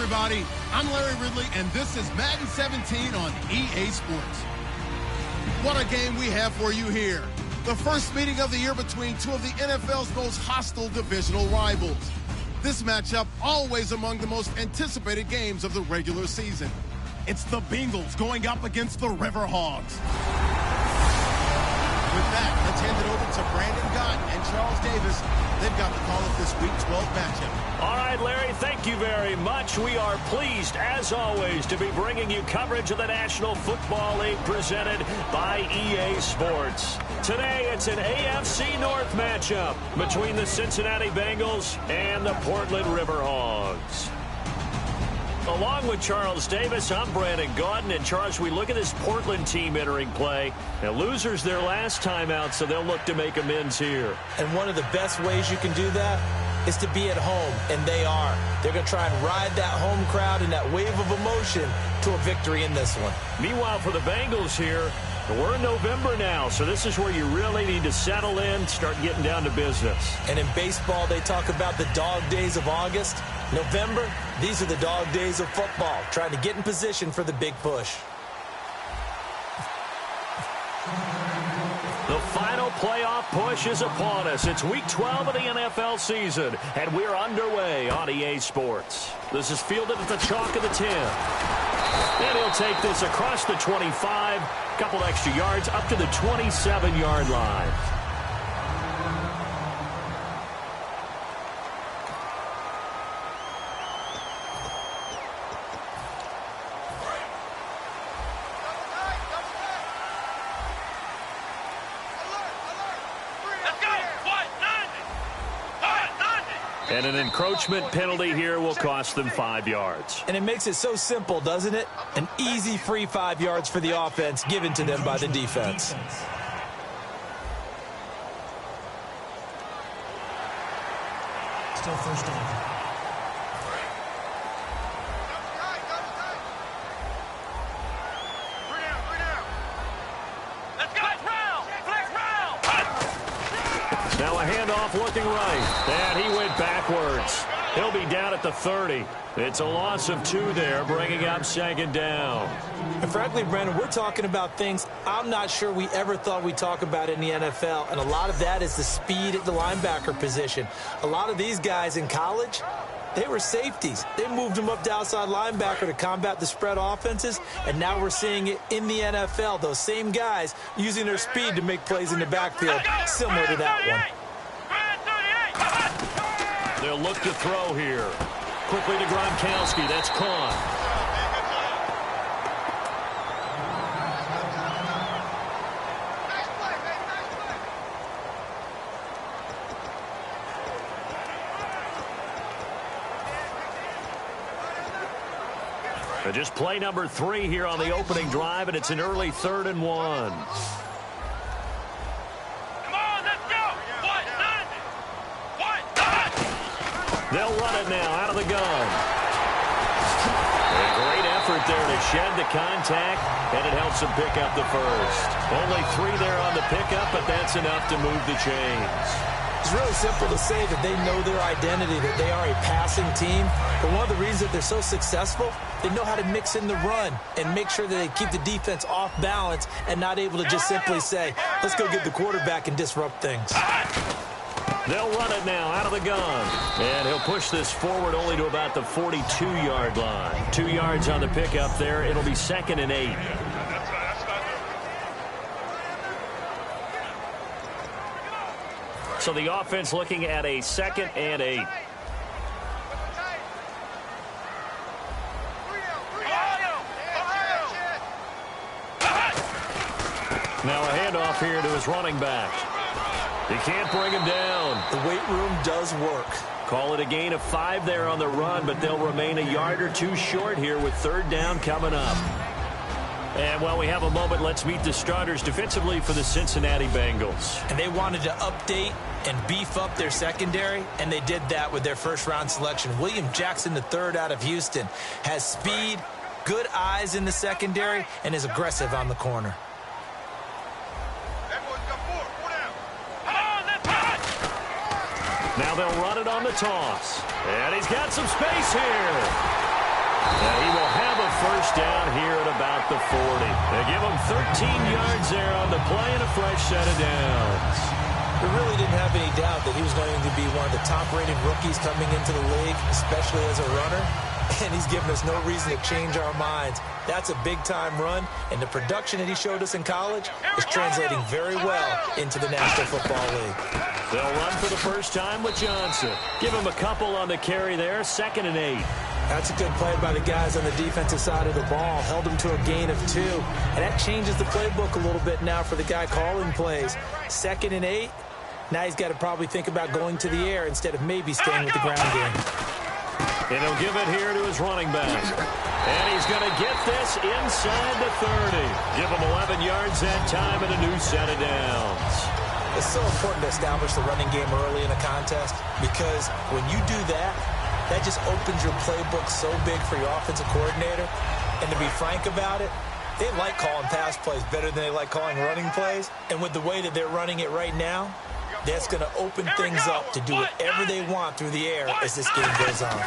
everybody. I'm Larry Ridley, and this is Madden 17 on EA Sports. What a game we have for you here. The first meeting of the year between two of the NFL's most hostile divisional rivals. This matchup always among the most anticipated games of the regular season. It's the Bengals going up against the Riverhogs. With that, let's hand it over to Brandon Gott and Charles Davis. They've got the call of this Week 12 matchup. All right, Larry, thank you very much. We are pleased, as always, to be bringing you coverage of the National Football League presented by EA Sports. Today, it's an AFC North matchup between the Cincinnati Bengals and the Portland Riverhogs. Along with Charles Davis, I'm Brandon Gaudin. And Charles, we look at this Portland team entering play. Now, losers their last time out, so they'll look to make amends here. And one of the best ways you can do that is to be at home, and they are. They're going to try and ride that home crowd and that wave of emotion to a victory in this one. Meanwhile, for the Bengals here, we're in November now, so this is where you really need to settle in, start getting down to business. And in baseball, they talk about the dog days of August. November, these are the dog days of football, trying to get in position for the big push. The final playoff push is upon us. It's Week 12 of the NFL season, and we're underway on EA Sports. This is fielded at the chalk of the 10. And he'll take this across the 25, a couple extra yards, up to the 27-yard line. And an encroachment penalty here will cost them 5 yards. And it makes it so simple, doesn't it? An easy free 5 yards for the offense given to them by the defense. Still first down. Now a handoff looking right, and he went backwards. He'll be down at the 30. It's a loss of 2 there, bringing up second down. And frankly, Brandon, we're talking about things I'm not sure we ever thought we'd talk about in the NFL, and a lot of that is the speed at the linebacker position. A lot of these guys in college, they were safeties. They moved them up to outside linebacker to combat the spread offenses, and now we're seeing it in the NFL. Those same guys using their speed to make plays in the backfield, similar to that one. They'll look to throw here. Quickly to Gronkowski. That's caught. Just play number 3 here on the opening drive, and it's an early 3rd and 1. Come on, let's go. They'll run it now out of the gun. A great effort there to shed the contact, and it helps them pick up the first. Only 3 there on the pickup, but that's enough to move the chains. It's really simple to say that they know their identity, that they are a passing team. But one of the reasons that they're so successful, they know how to mix in the run and make sure that they keep the defense off balance and not able to just simply say, let's go get the quarterback and disrupt things. They'll run it now out of the gun. And he'll push this forward only to about the 42-yard line. 2 yards on the pickup there. It'll be 2nd and 8. So the offense looking at a 2nd and 8. Now a handoff here to his running back. You can't bring him down. The weight room does work. Call it a gain of 5 there on the run, but they'll remain a yard or 2 short here with 3rd down coming up. And while we have a moment, let's meet the starters defensively for the Cincinnati Bengals. And they wanted to update and beef up their secondary, and they did that with their first-round selection. William Jackson III out of Houston has speed, good eyes in the secondary, and is aggressive on the corner. Now they'll run it on the toss. And he's got some space here. And he will have a first down here at about the 40. They give him 13 yards there on the play and a fresh set of downs. We really didn't have any doubt that he was going to be one of the top-rated rookies coming into the league, especially as a runner. And he's given us no reason to change our minds. That's a big-time run, and the production that he showed us in college is translating very well into the National Football League. They'll run for the first time with Johnson. Give him a couple on the carry there, 2nd and 8. That's a good play by the guys on the defensive side of the ball. Held him to a gain of 2. And that changes the playbook a little bit now for the guy calling plays. 2nd and 8. Now he's got to probably think about going to the air instead of maybe staying with the ground game. And he'll give it here to his running back. And he's going to get this inside the 30. Give him 11 yards that time and a new set of downs. It's so important to establish the running game early in a contest because when you do that, that just opens your playbook so big for your offensive coordinator. And to be frank about it, they like calling pass plays better than they like calling running plays. And with the way that they're running it right now, that's going to open things up to do whatever they want through the air as this game goes on.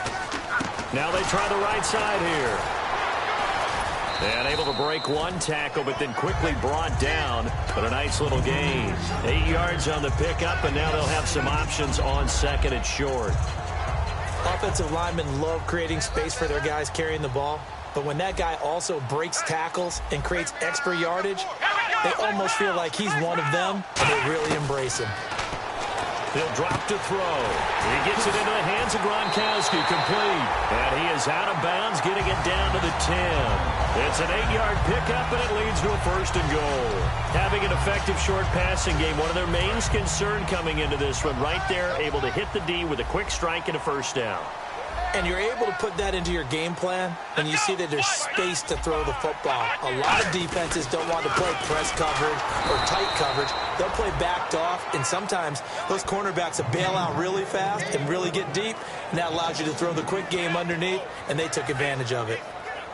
Now they try the right side here. And able to break one tackle, but then quickly brought down. But a nice little gain. 8 yards on the pickup, and now they'll have some options on 2nd and short. Offensive linemen love creating space for their guys carrying the ball. But when that guy also breaks tackles and creates extra yardage, they almost feel like he's one of them, and they really embrace him. He'll drop to throw. He gets it into the hands of Gronkowski, complete. And he is out of bounds, getting it down to the 10. It's an 8-yard pickup, and it leads to a 1st and goal. Having an effective short passing game, one of their main concern coming into this one, right there, able to hit the D with a quick strike and a first down. And you're able to put that into your game plan, and you see that there's space to throw the football. A lot of defenses don't want to play press coverage or tight coverage. They'll play backed off, and sometimes those cornerbacks will bail out really fast and really get deep, and that allows you to throw the quick game underneath, and they took advantage of it.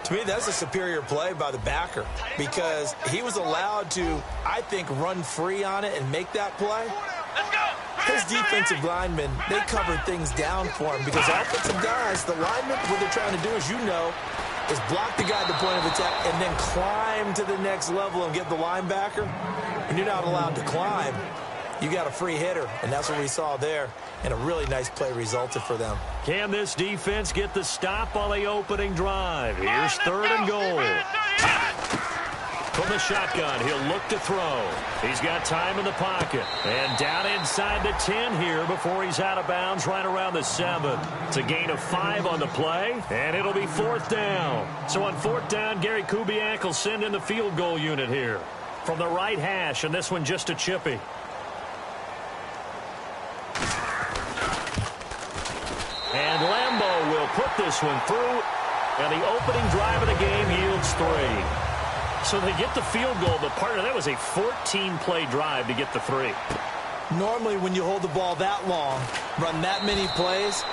To me, that's a superior play by the backer because he was allowed to, I think, run free on it and make that play. His defensive linemen, they covered things down for him because offensive guys, the linemen, what they're trying to do, as you know, is block the guy at the point of attack and then climb to the next level and get the linebacker. And you're not allowed to climb. You got a free hitter, and that's what we saw there. And a really nice play resulted for them. Can this defense get the stop on the opening drive? Here's 3rd and goal. From the shotgun, he'll look to throw. He's got time in the pocket. And down inside the 10 here before he's out of bounds right around the 7. It's a gain of 5 on the play, and it'll be 4th down. So on 4th down, Gary Kubiak will send in the field goal unit here. From the right hash, and this one just a chippy. And Lambeau will put this one through, and the opening drive of the game yields 3. So they get the field goal, but part of that was a 14-play drive to get the 3. Normally, when you hold the ball that long, run that many plays,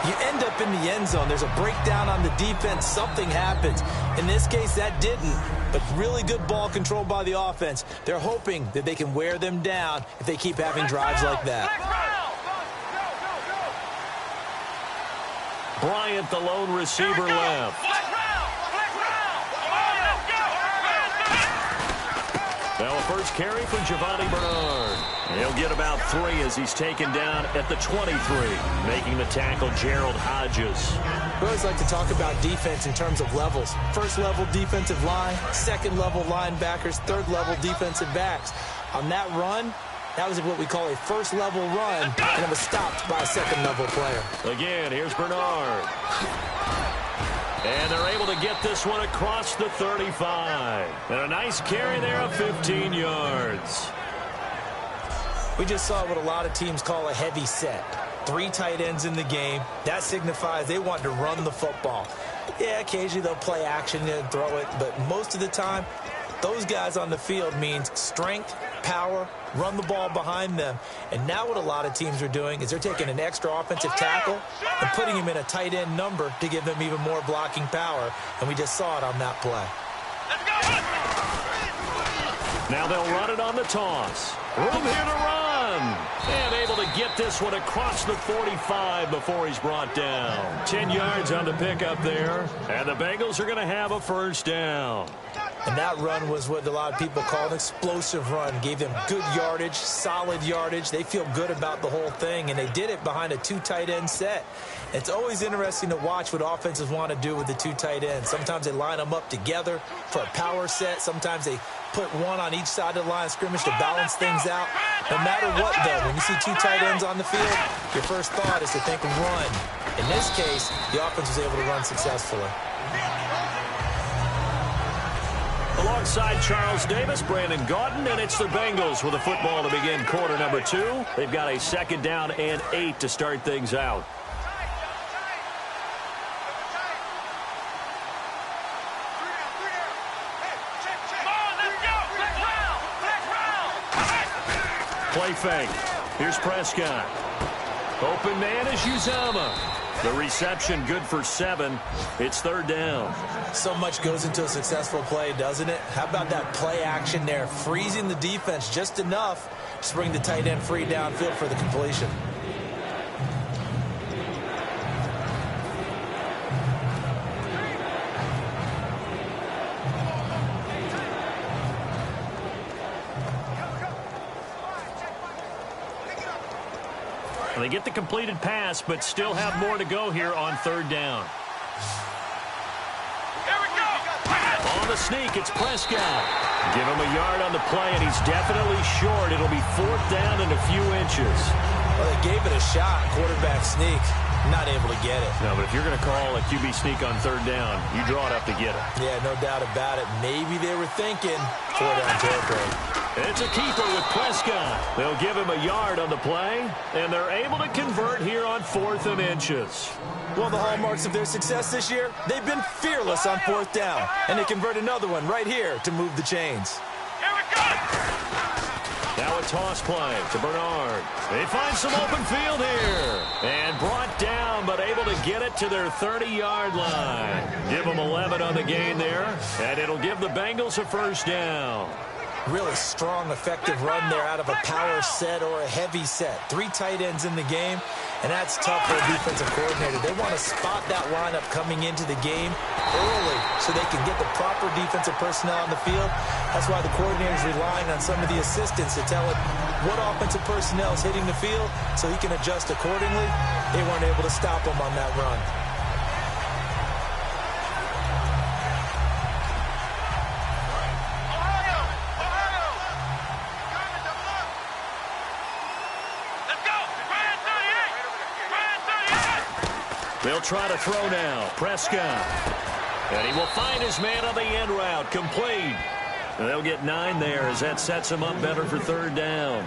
you end up in the end zone. There's a breakdown on the defense. Something happens. In this case, that didn't, but really good ball control by the offense. They're hoping that they can wear them down if they keep having drives like that. Bryant, the lone receiver, left. Now a first carry for Giovanni Bernard. He'll get about 3 as he's taken down at the 23, making the tackle Gerald Hodges. We always like to talk about defense in terms of levels. First level defensive line, second level linebackers, third level defensive backs. On that run, that was what we call a first level run, and it was stopped by a second level player. Again, here's Bernard. And they're able to get this one across the 35. And a nice carry there of 15 yards. We just saw what a lot of teams call a heavy set. 3 tight ends in the game. That signifies they want to run the football. Yeah, occasionally they'll play action and throw it, but most of the time, those guys on the field means strength, power, run the ball behind them. And now what a lot of teams are doing is they're taking an extra offensive tackle and putting him in a tight end number to give them even more blocking power. And we just saw it on that play. Now they'll run it on the toss. Room here to run. run. And able to get this one across the 45 before he's brought down. 10 yards on the pickup there. And the Bengals are going to have a first down. And that run was what a lot of people call an explosive run. Gave them good yardage, solid yardage. They feel good about the whole thing, and they did it behind a 2 tight end set. It's always interesting to watch what offenses want to do with the 2 tight ends. Sometimes they line them up together for a power set. Sometimes they put one on each side of the line of scrimmage to balance things out. No matter what, though, when you see 2 tight ends on the field, your first thought is to think run. In this case, the offense was able to run successfully. Alongside Charles Davis, Brandon Gaudin, and it's the Bengals with the football to begin quarter number 2. They've got a 2nd down and 8 to start things out. Play fake. Here's Prescott. Open man is Uzomah. The reception good for 7. It's 3rd down. So much goes into a successful play, doesn't it? How about that play action there? Freezing the defense just enough to bring the tight end free downfield for the completion. They get the completed pass, but still have more to go here on 3rd down. On the sneak, it's Prescott. Give him a yard on the play, and he's definitely short. It'll be 4th down and a few inches. Well, they gave it a shot, quarterback sneak. Not able to get it. No, but if you're going to call a QB sneak on 3rd down, you draw it up to get it. Yeah, no doubt about it. Maybe they were thinking 4-down territory. It's a keeper with Prescott. They'll give him a yard on the play, and they're able to convert here on 4th and inches. One of the hallmarks of their success this year, they've been fearless on 4th down, and they convert another one right here to move the chains. Here we go! Now a toss play to Bernard. They find some open field here. And brought down, but able to get it to their 30-yard line. Give them 11 on the gain there, and it'll give the Bengals a first down. Really strong, effective run there out of a power set or a heavy set. 3 tight ends in the game, and that's tough for a defensive coordinator. They want to spot that lineup coming into the game early so they can get the proper defensive personnel on the field. That's why the coordinator is relying on some of the assistants to tell him what offensive personnel is hitting the field so he can adjust accordingly. They weren't able to stop him on that run. They'll try to throw now. Prescott. And he will find his man on the end route. Complete. And they'll get 9 there as that sets him up better for 3rd down.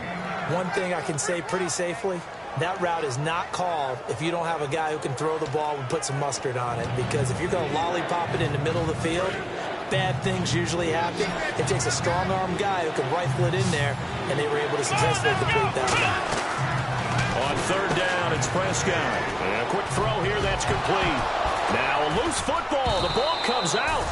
One thing I can say pretty safely, that route is not called if you don't have a guy who can throw the ball and put some mustard on it. Because if you're going to lollipop it in the middle of the field, bad things usually happen. It takes a strong-arm guy who can rifle it in there, and they were able to successfully complete that route. On 3rd down, it's Prescott. And a quick throw here, that's complete. Now a loose football. The ball comes out.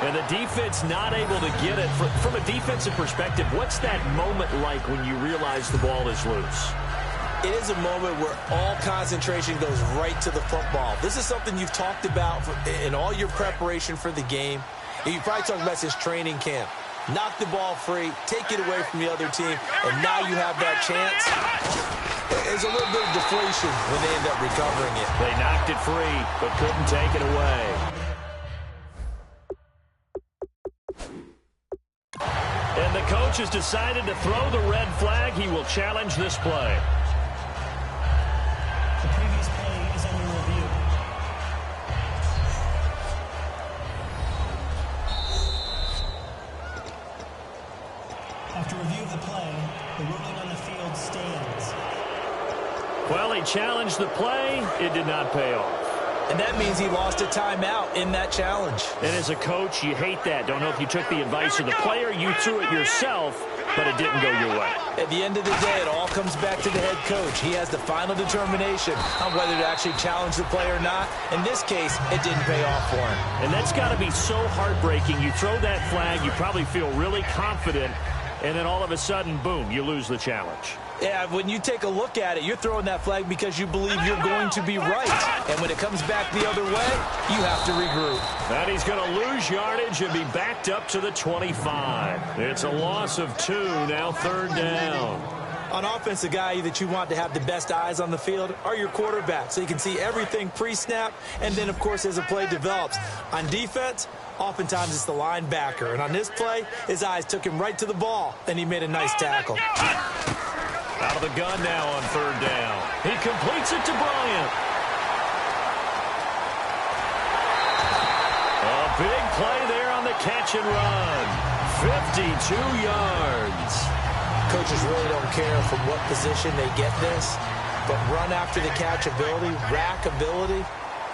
And the defense not able to get it. From a defensive perspective, what's that moment like when you realize the ball is loose? It is a moment where all concentration goes right to the football. This is something you've talked about in all your preparation for the game. And you probably talked about since training camp. Knock the ball free, take it away from the other team, and now you have that chance. There's a little bit of deflation when they end up recovering it. They knocked it free, but couldn't take it away. And the coach has decided to throw the red flag. He will challenge this play. The previous play is under review. After review of the play, the ruling on the field stands. Well, he challenged the play. It did not pay off. And that means he lost a timeout in that challenge. And as a coach, you hate that. Don't know if you took the advice of the player, you threw it yourself, but it didn't go your way. At the end of the day, it all comes back to the head coach. He has the final determination on whether to actually challenge the play or not. In this case, it didn't pay off for him. And that's got to be so heartbreaking. You throw that flag, you probably feel really confident, and then all of a sudden, boom, you lose the challenge. Yeah, when you take a look at it, you're throwing that flag because you believe you're going to be right. And when it comes back the other way, you have to regroup. And he's going to lose yardage and be backed up to the 25. It's a loss of 2, now 3rd down. On offense, the guy that you want to have the best eyes on the field are your quarterback, so you can see everything pre-snap, and then, of course, as the play develops. On defense, oftentimes it's the linebacker. And on this play, his eyes took him right to the ball, and he made a nice tackle. Out of the gun now on 3rd down. He completes it to Bryant. A big play there on the catch and run. 52 yards. Coaches really don't care from what position they get this, but run after the catch ability, rack ability,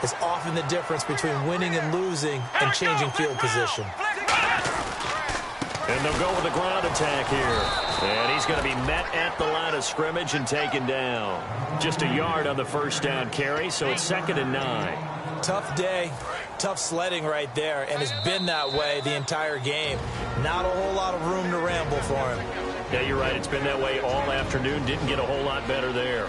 is often the difference between winning and losing and changing field position. And they'll go with a ground attack here. And he's going to be met at the line of scrimmage and taken down. Just a yard on the 1st down carry, so it's 2nd and 9. Tough day, tough sledding right there, and it's been that way the entire game. Not a whole lot of room to ramble for him. Yeah, you're right. It's been that way all afternoon. Didn't get a whole lot better there.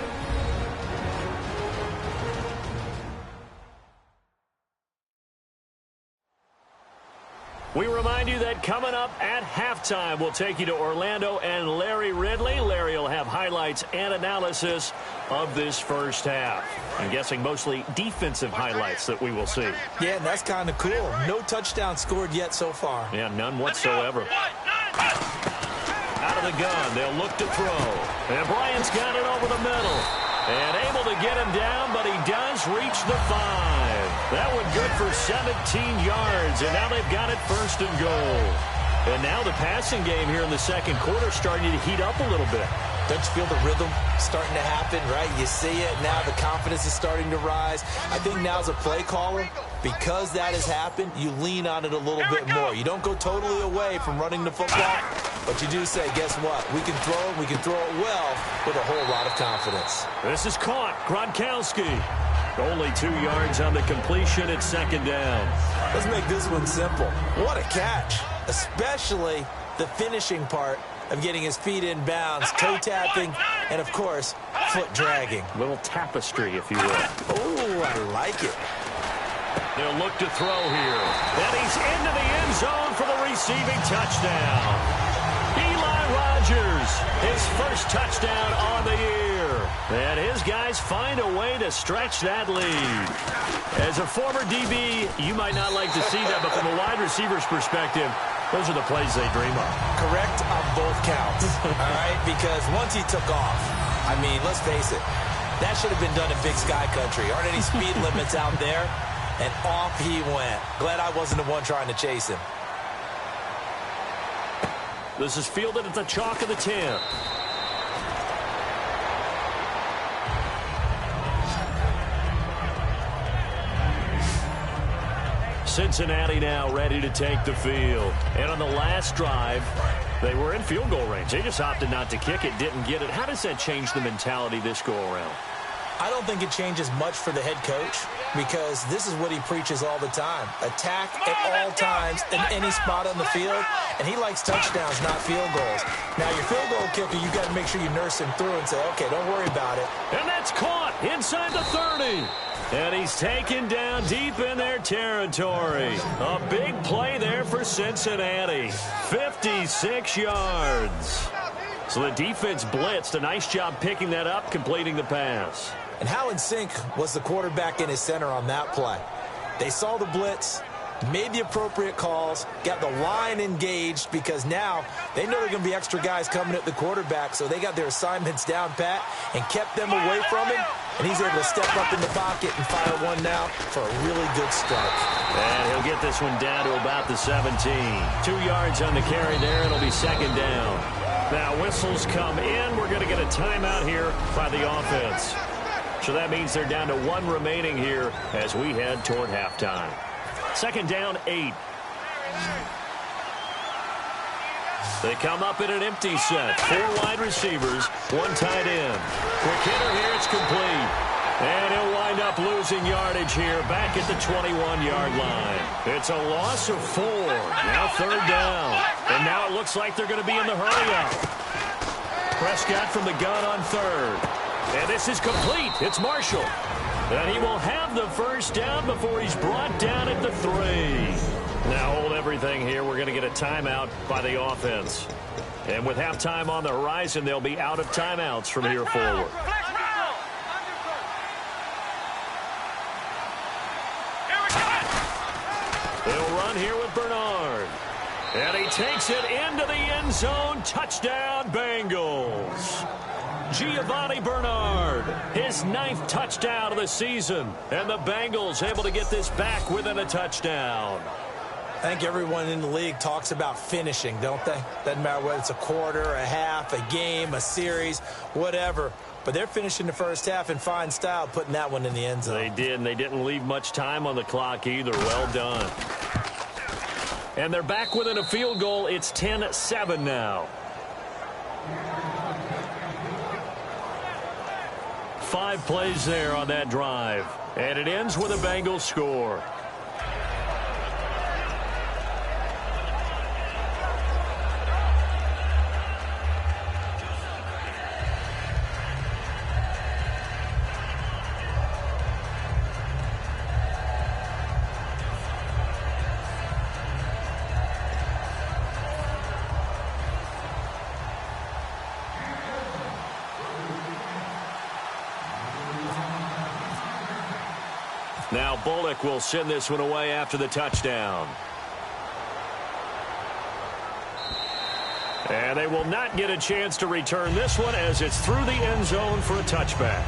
We remind you that coming up at halftime, we'll take you to Orlando and Larry Ridley. Larry will have highlights and analysis of this first half. I'm guessing mostly defensive highlights that we will see. Yeah, and that's kind of cool. No touchdown scored yet so far. Yeah, none whatsoever. Out of the gun, they'll look to throw. And Bryant's got it over the middle. And able to get him down, but he does reach the 5. That one good for 17 yards, and now they've got it 1st and goal. And now the passing game here in the 2nd quarter starting to heat up a little bit. Don't you feel the rhythm starting to happen, right? You see it now, the confidence is starting to rise. I think now as a play caller, because that has happened, you lean on it a little bit more. You don't go totally away from running the football, but you do say, guess what? We can throw it, we can throw it well with a whole lot of confidence. This is caught. Gronkowski. Only 2 yards on the completion at 2nd down. Let's make this one simple. What a catch, especially the finishing part of getting his feet in bounds, toe tapping, and, of course, foot dragging. Little tapestry, if you will. Oh, I like it. They'll look to throw here. And he's into the end zone for the receiving touchdown. Eli Rogers, his first touchdown on the year. And his guys find a way to stretch that lead. As a former DB, you might not like to see that, but from a wide receiver's perspective, those are the plays they dream of. Correct on both counts, all right? Because once he took off, I mean, let's face it, that should have been done in Big Sky Country. Aren't any speed limits out there? And off he went. Glad I wasn't the one trying to chase him. This is fielded at the chalk of the 10. Cincinnati now ready to take the field. And on the last drive, they were in field goal range. They just opted not to kick it, didn't get it. How does that change the mentality this go-around? I don't think it changes much for the head coach because this is what he preaches all the time. Attack at all times in any spot on the field, and he likes touchdowns, not field goals. Now, your field goal kicker, you've got to make sure you nurse him through and say, okay, don't worry about it. And that's caught inside the 30. And he's taken down deep in their territory. A big play there for Cincinnati. 56 yards. So the defense blitzed. A nice job picking that up, completing the pass. And how in sync was the quarterback and his center on that play? They saw the blitz, made the appropriate calls, got the line engaged because now they know there are going to be extra guys coming at the quarterback, so they got their assignments down pat and kept them away from him, and he's able to step up in the pocket and fire one now for a really good strike. And he'll get this one down to about the 17. 2 yards on the carry there. It'll be 2nd down. Now whistles come in. We're going to get a timeout here by the offense. So that means they're down to 1 remaining here as we head toward halftime. 2nd down, 8. They come up in an empty set. 4 wide receivers, 1 tight end. Quick hitter here, it's complete. And he'll wind up losing yardage here back at the 21-yard line. It's a loss of 4. Now 3rd down. And now it looks like they're going to be in the hurry-up. Prescott from the gun on 3rd. And this is complete. It's Marshall. And he will have the 1st down before he's brought down at the 3. Now hold everything here. We're going to get a timeout by the offense. And with halftime on the horizon, they'll be out of timeouts from here forward. They'll run here with Bernard. And he takes it into the end zone. Touchdown, Bengals. Giovanni Bernard, his 9th touchdown of the season. And the Bengals able to get this back within a touchdown. I think everyone in the league talks about finishing, don't they? Doesn't matter whether it's a quarter, a half, a game, a series, whatever. But they're finishing the first half in fine style, putting that one in the end zone. They did, and they didn't leave much time on the clock either. Well done. And they're back within a field goal. It's 10-7 now. 5 plays there on that drive. And it ends with a Bengals score. Now Bullock will send this one away after the touchdown. And they will not get a chance to return this one as it's through the end zone for a touchback.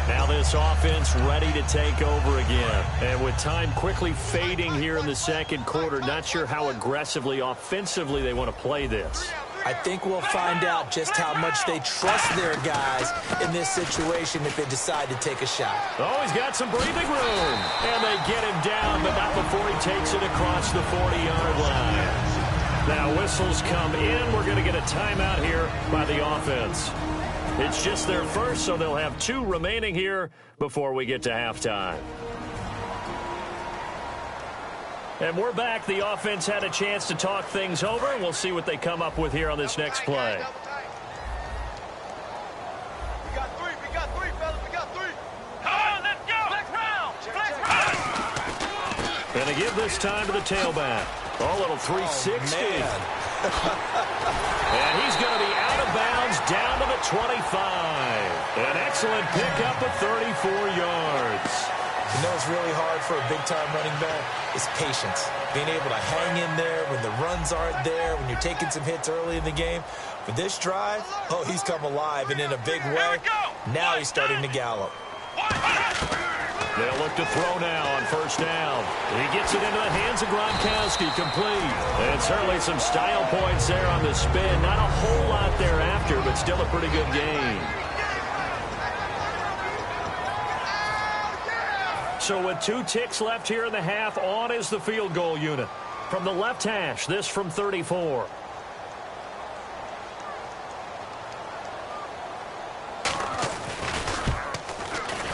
Now this offense ready to take over again. And with time quickly fading here in the second quarter, not sure how aggressively, offensively they want to play this. I think we'll find out just how much they trust their guys in this situation if they decide to take a shot. Oh, he's got some breathing room. And they get him down, but not before he takes it across the 40-yard line. Now whistles come in. We're going to get a timeout here by the offense. It's just their first, so they'll have 2 remaining here before we get to halftime. And we're back. The offense had a chance to talk things over, and we'll see what they come up with here on this next play. We got 3, fellas. We got 3. Come on, let's go. Flex round. And they give this time to the tailback. Oh, little 360. And he's going to be out of bounds down to the 25. An excellent pickup of 34 yards. You know what's really hard for a big-time running back is patience. Being able to hang in there when the runs aren't there, when you're taking some hits early in the game. For this drive, oh, he's come alive and in a big way. Now he's starting to gallop. They'll look to throw now on 1st down. He gets it into the hands of Gronkowski, complete. And certainly some style points there on the spin. Not a whole lot thereafter, but still a pretty good game. So with 2 ticks left here in the half, on is the field goal unit. From the left hash, this from 34.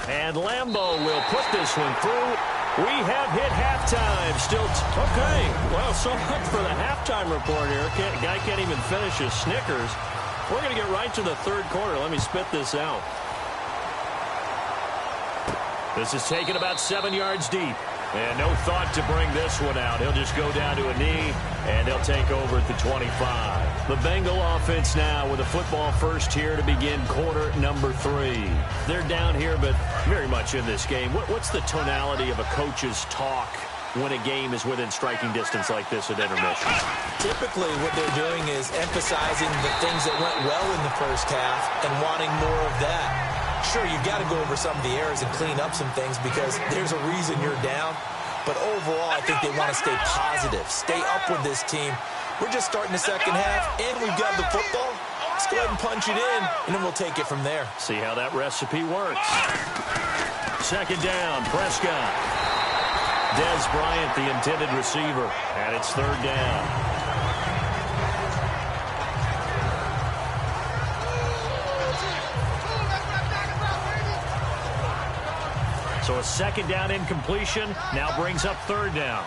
And Lambeau will put this one through. We have hit halftime. Still, okay. Well, so much for the halftime report here. Guy can't even finish his Snickers. We're going to get right to the 3rd quarter. Let me spit this out. This is taken about 7 yards deep. And no thought to bring this one out. He'll just go down to a knee, and they'll take over at the 25. The Bengal offense now with a football first here to begin quarter number 3. They're down here, but very much in this game. What's the tonality of a coach's talk when a game is within striking distance like this at intermission? Typically, what they're doing is emphasizing the things that went well in the first half and wanting more of that. Sure, you've got to go over some of the errors and clean up some things because there's a reason you're down. But overall, I think they want to stay positive, stay up with this team. We're just starting the second half, and we've got the football. Let's go ahead and punch it in, and then we'll take it from there. See how that recipe works. 2nd down, Prescott. Dez Bryant, the intended receiver, and it's 3rd down. So a second down incompletion now brings up third down.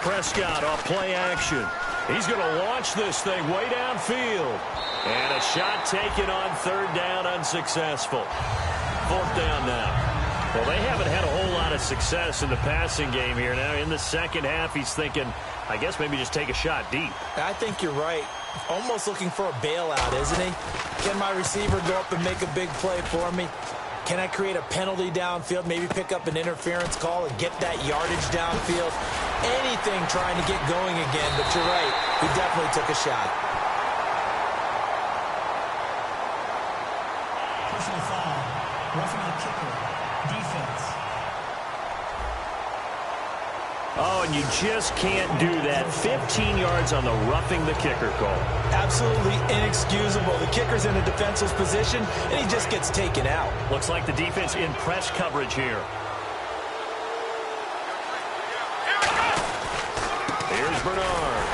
Prescott off play action. He's going to launch this thing way downfield. And a shot taken on third down, unsuccessful. Fourth down now. Well, they haven't had a whole lot of success in the passing game here. Now, in the second half, he's thinking, I guess maybe just take a shot deep. I think you're right. Almost looking for a bailout, isn't he? Can my receiver go up and make a big play for me? Can I create a penalty downfield, maybe pick up an interference call and get that yardage downfield? Anything trying to get going again, but you're right. He definitely took a shot. Personal foul. Roughing the kicker. Defense. Oh, and you just can't do that. 15 yards on the roughing the kicker call. Absolutely inexcusable. The kicker's in a defenseless position, and he just gets taken out. Looks like the defense in press coverage here. Here's Bernard.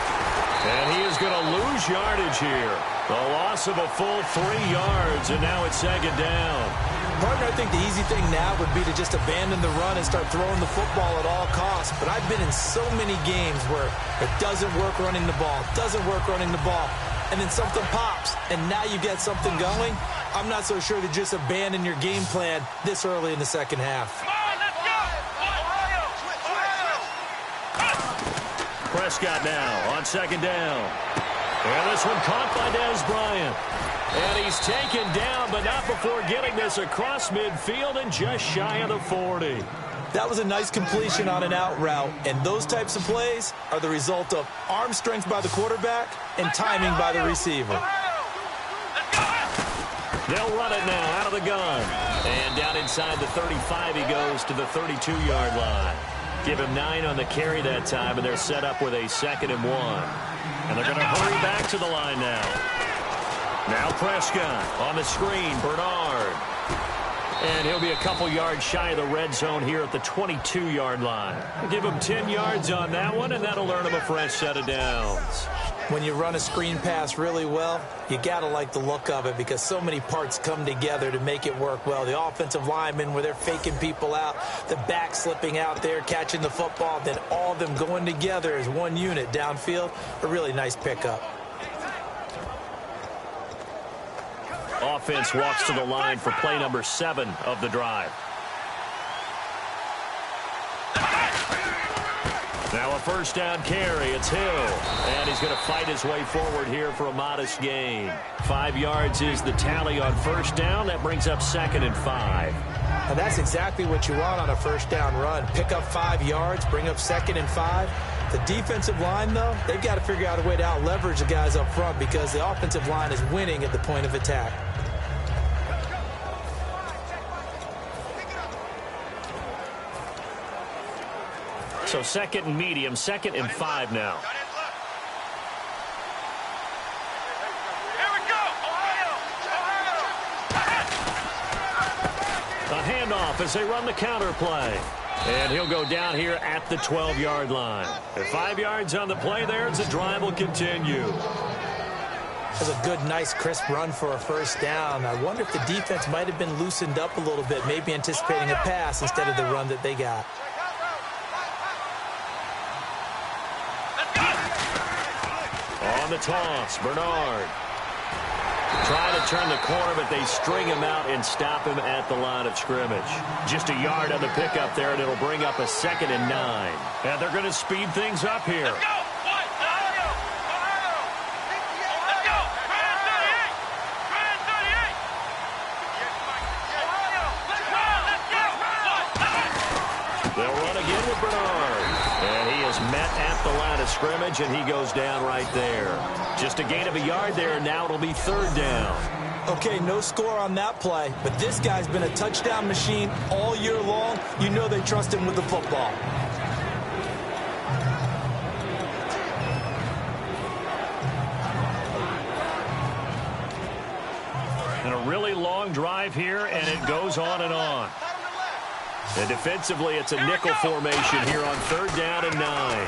And he is going to lose yardage here. A loss of a full 3 yards, and now it's second down. Partner, I think the easy thing now would be to just abandon the run and start throwing the football at all costs. But I've been in so many games where it doesn't work running the ball, and then something pops, and now you get something going. I'm not so sure to just abandon your game plan this early in the second half. Prescott now on second down. And this one caught by Dez Bryant. And he's taken down, but not before getting this across midfield and just shy of the 40. That was a nice completion on an out route, and those types of plays are the result of arm strength by the quarterback and timing by the receiver. They'll run it now out of the gun. And down inside the 35, he goes to the 32-yard line. Give him 9 on the carry that time, and they're set up with a 2nd and 1. And they're going to hurry back to the line now. Now Prescott on the screen, Bernard. And he'll be a couple yards shy of the red zone here at the 22-yard line. Give him 10 yards on that one, and that'll earn him a fresh set of downs. When you run a screen pass really well, you got to like the look of it because so many parts come together to make it work well. The offensive linemen, where they're faking people out, the back slipping out there, catching the football, then all of them going together as one unit downfield. A really nice pickup. Offense walks to the line for play number 7 of the drive. Now a first down carry. It's Hill. And he's going to fight his way forward here for a modest gain. 5 yards is the tally on first down. That brings up 2nd and 5. And that's exactly what you want on a first down run. Pick up 5 yards, bring up 2nd and 5. The defensive line, though, they've got to figure out a way to out-leverage the guys up front because the offensive line is winning at the point of attack. So 2nd and medium, 2nd and 5 now. Here we go, Ohio! A handoff as they run the counter play. And he'll go down here at the 12-yard line. At 5 yards on the play there as the drive will continue. That's a good, nice, crisp run for a first down. I wonder if the defense might have been loosened up a little bit, maybe anticipating a pass instead of the run that they got. On the toss, Bernard. Trying to turn the corner, but they string him out and stop him at the line of scrimmage. Just a yard on the pickup there, and it'll bring up a 2nd and 9. And they're going to speed things up here. Let's go! Ohio! Ohio! Let's go! Grand 38! Grand 38! Ohio! Let's go! They'll run again with Bernard. And he is met at the line of scrimmage, and he goes down right there. Just a gain of a yard there, and now it'll be 3rd down. Okay, no score on that play, but this guy's been a touchdown machine all year long. You know they trust him with the football. And a really long drive here, and it goes on and on. And defensively, it's a nickel formation here on 3rd down and 9.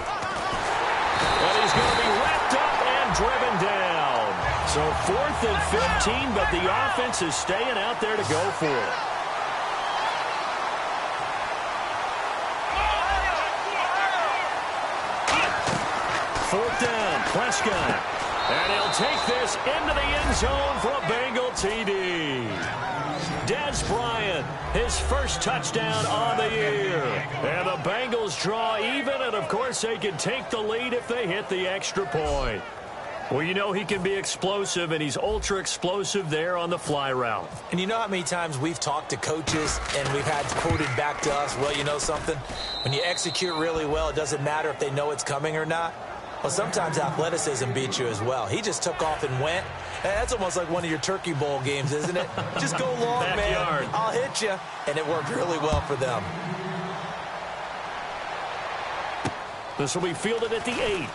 And he's going to be wrapped up and driven down. So So 4th and 15, but the offense is staying out there to go for it. Fourth down, Prescott. And he'll take this into the end zone for a Bengal TD. Des Bryant, his first touchdown on the year. And the Bengals draw even, and of course they can take the lead if they hit the extra point. Well, you know he can be explosive, and he's ultra explosive there on the fly route. And you know how many times we've talked to coaches and we've had quoted back to us, well, you know something? When you execute really well, it doesn't matter if they know it's coming or not. Well, sometimes athleticism beats you as well. He just took off and went. That's almost like one of your Turkey Bowl games, isn't it? Just go long, Backyard. man. I'll hit you. And it worked really well for them. This will be fielded at the 8.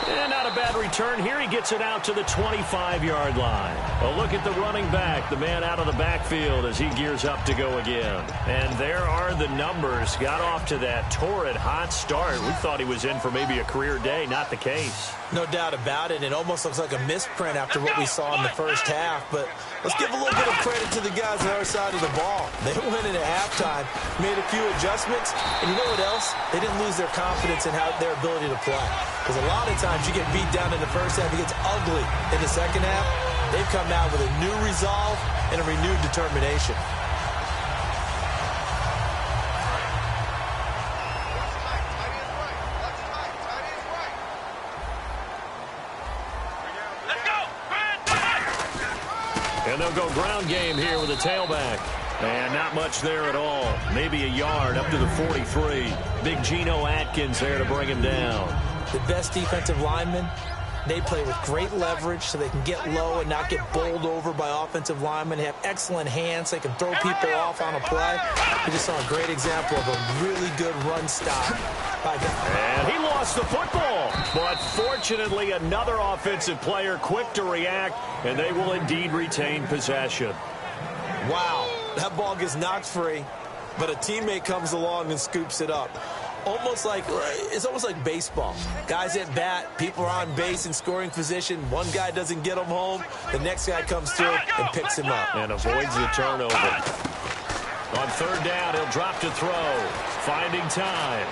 And not a bad return here. He gets it out to the 25-yard line. A look at the running back, the man out of the backfield as he gears up to go again. And there are the numbers. Got off to that torrid hot start. We thought he was in for maybe a career day. Not the case. No doubt about it. It almost looks like a misprint after what we saw in the first half. But let's give a little bit of credit to the guys on our side of the ball. They went in at halftime, made a few adjustments, and you know what else? They didn't lose their confidence in their ability to play. Because a lot of times you get beat down in the first half, it gets ugly in the second half. They've come out with a new resolve and a renewed determination. And they'll go ground game here with a tailback. And not much there at all. Maybe a yard up to the 43. Big Geno Atkins there to bring him down. The best defensive linemen, they play with great leverage so they can get low and not get bowled over by offensive linemen. They have excellent hands. They can throw people off on a play. We just saw a great example of a really good run stop by them. And he lost the football. But fortunately, another offensive player quick to react, and they will indeed retain possession. Wow, that ball gets knocked free, but a teammate comes along and scoops it up. It's almost like baseball. Guys at bat, people are on base in scoring position. One guy doesn't get him home. The next guy comes through and picks him up. And avoids the turnover. On third down, he'll drop to throw. Finding time.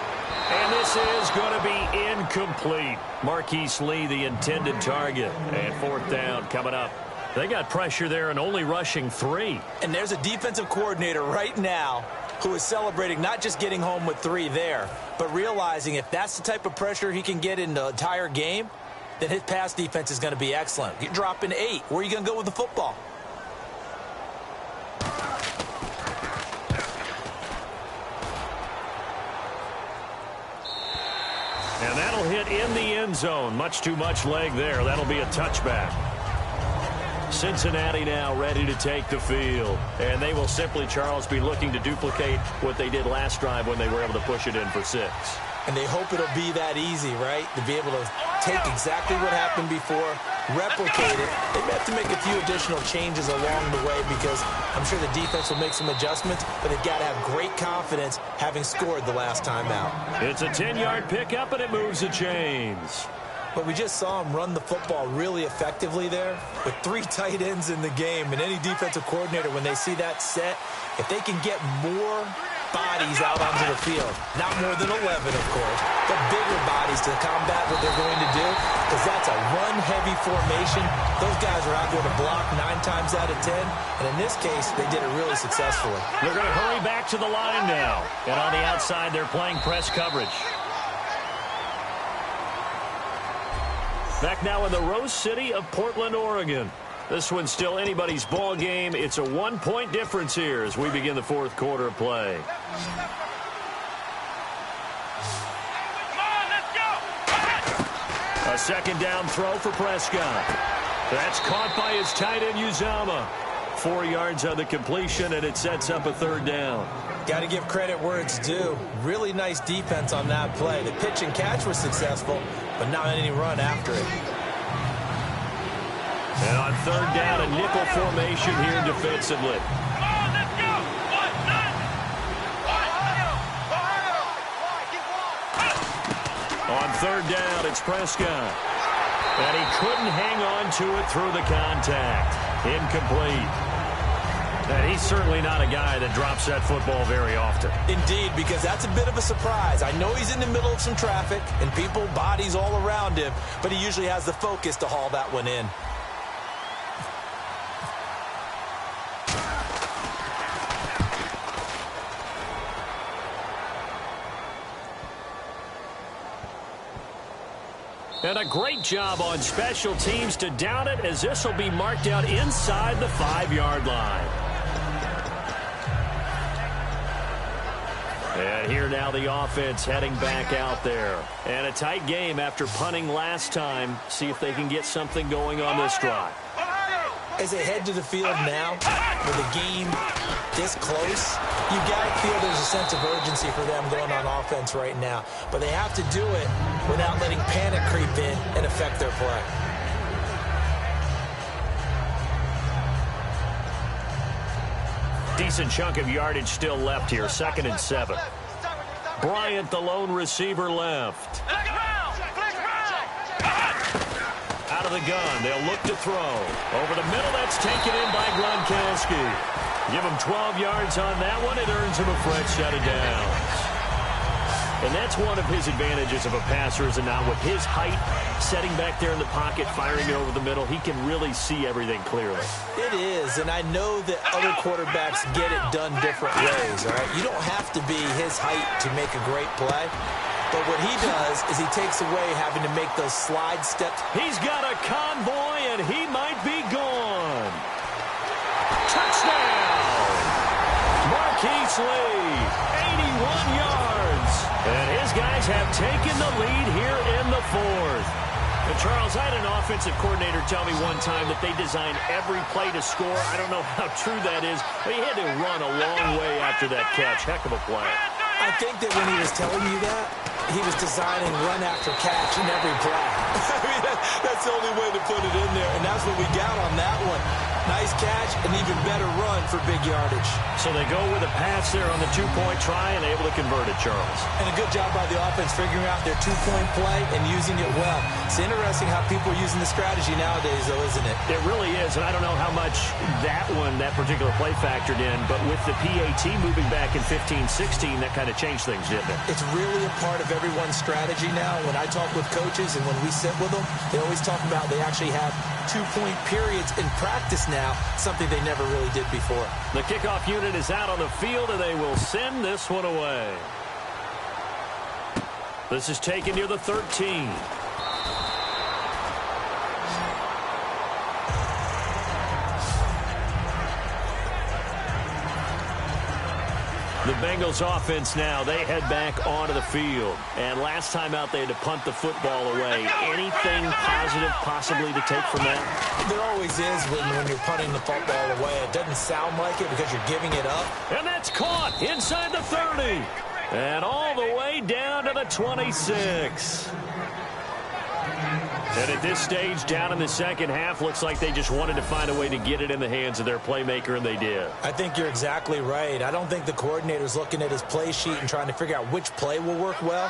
And this is going to be incomplete. Marquise Lee, the intended target. And fourth down coming up. They got pressure there and only rushing 3. And there's a defensive coordinator right now who is celebrating not just getting home with 3 there, but realizing if that's the type of pressure he can get in the entire game, then his pass defense is going to be excellent. You're dropping 8. Where are you going to go with the football? And that'll hit in the end zone. Much too much leg there. That'll be a touchback. Cincinnati now ready to take the field. And they will simply, Charles, be looking to duplicate what they did last drive when they were able to push it in for 6. And they hope it'll be that easy, right? To be able to take exactly what happened before, replicate it. They may have to make a few additional changes along the way because I'm sure the defense will make some adjustments, but they've got to have great confidence having scored the last time out. It's a 10-yard pickup, and it moves the chains. But we just saw him run the football really effectively there with 3 tight ends in the game. And any defensive coordinator, when they see that set, if they can get more bodies out onto the field, not more than 11, of course, but bigger bodies to combat what they're going to do, because that's a run-heavy formation. Those guys are out there to block 9 times out of 10. And in this case, they did it really successfully. They're going to hurry back to the line now. And on the outside, they're playing press coverage. Back now in the Rose City of Portland, Oregon. This one's still anybody's ball game. It's a 1-point difference here as we begin the fourth quarter of play. A second down throw for Prescott. That's caught by his tight end, Uzama. 4 yards on the completion, and it sets up a third down. Got to give credit where it's due. Really nice defense on that play. The pitch and catch was successful, but not any run after it. And on third down, a nickel formation here defensively. On third down, it's Prescott. And he couldn't hang on to it through the contact. Incomplete. And he's certainly not a guy that drops that football very often. Indeed, because that's a bit of a surprise. I know he's in the middle of some traffic and people, bodies all around him, but he usually has the focus to haul that one in. And a great job on special teams to down it, as this will be marked out inside the 5-yard line. And here now the offense heading back out there. And a tight game after punting last time. See if they can get something going on this drive. As they head to the field now, with the game this close, you got to feel there's a sense of urgency for them going on offense right now. But they have to do it without letting panic creep in and affect their play. Decent chunk of yardage still left here. 2nd and 7. Bryant, the lone receiver, left. Out of the gun. They'll look to throw. Over the middle, that's taken in by Gronkowski. Give him 12 yards on that one. It earns him a fresh set of downs. And that's one of his advantages of a passer, is not with his height, setting back there in the pocket, firing it over the middle. He can really see everything clearly. It is, and I know that other quarterbacks get it done different ways, all right? You don't have to be his height to make a great play. But what he does is he takes away having to make those slide steps. He's got a convoy, and he might be gone. Touchdown! Marquise Lee, 81 yards. And his guys have taken the lead here in the 4th. And Charles, I had an offensive coordinator tell me one time that they design every play to score. I don't know how true that is, but he had to run a long way after that catch. Heck of a play. I think that when he was telling you that, he was designing run after catch in every play. I mean, that's the only way to put it in there, and that's what we got on that one. Nice catch, an even better run for big yardage. So they go with a pass there on the 2-point try and able to convert it, Charles. And a good job by the offense figuring out their 2-point play and using it well. It's interesting how people are using the strategy nowadays, though, isn't it? It really is, and I don't know how much that particular play factored in, but with the PAT moving back in 15-16, that kind of changed things, didn't it? It's really a part of everyone's strategy now. When I talk with coaches and when we sit with them, they always talk about they actually have 2-point periods in practice now, something they never really did before. The kickoff unit is out on the field, and they will send this one away. This is taken near the 13. The Bengals offense now, they head back onto the field. And last time out, they had to punt the football away. Anything positive possibly to take from that? There always is when you're punting the football away. It doesn't sound like it because you're giving it up. And that's caught inside the 30. And all the way down to the 26. And at this stage, down in the second half, looks like they just wanted to find a way to get it in the hands of their playmaker, and they did. I think you're exactly right. I don't think the coordinator's looking at his play sheet and trying to figure out which play will work well.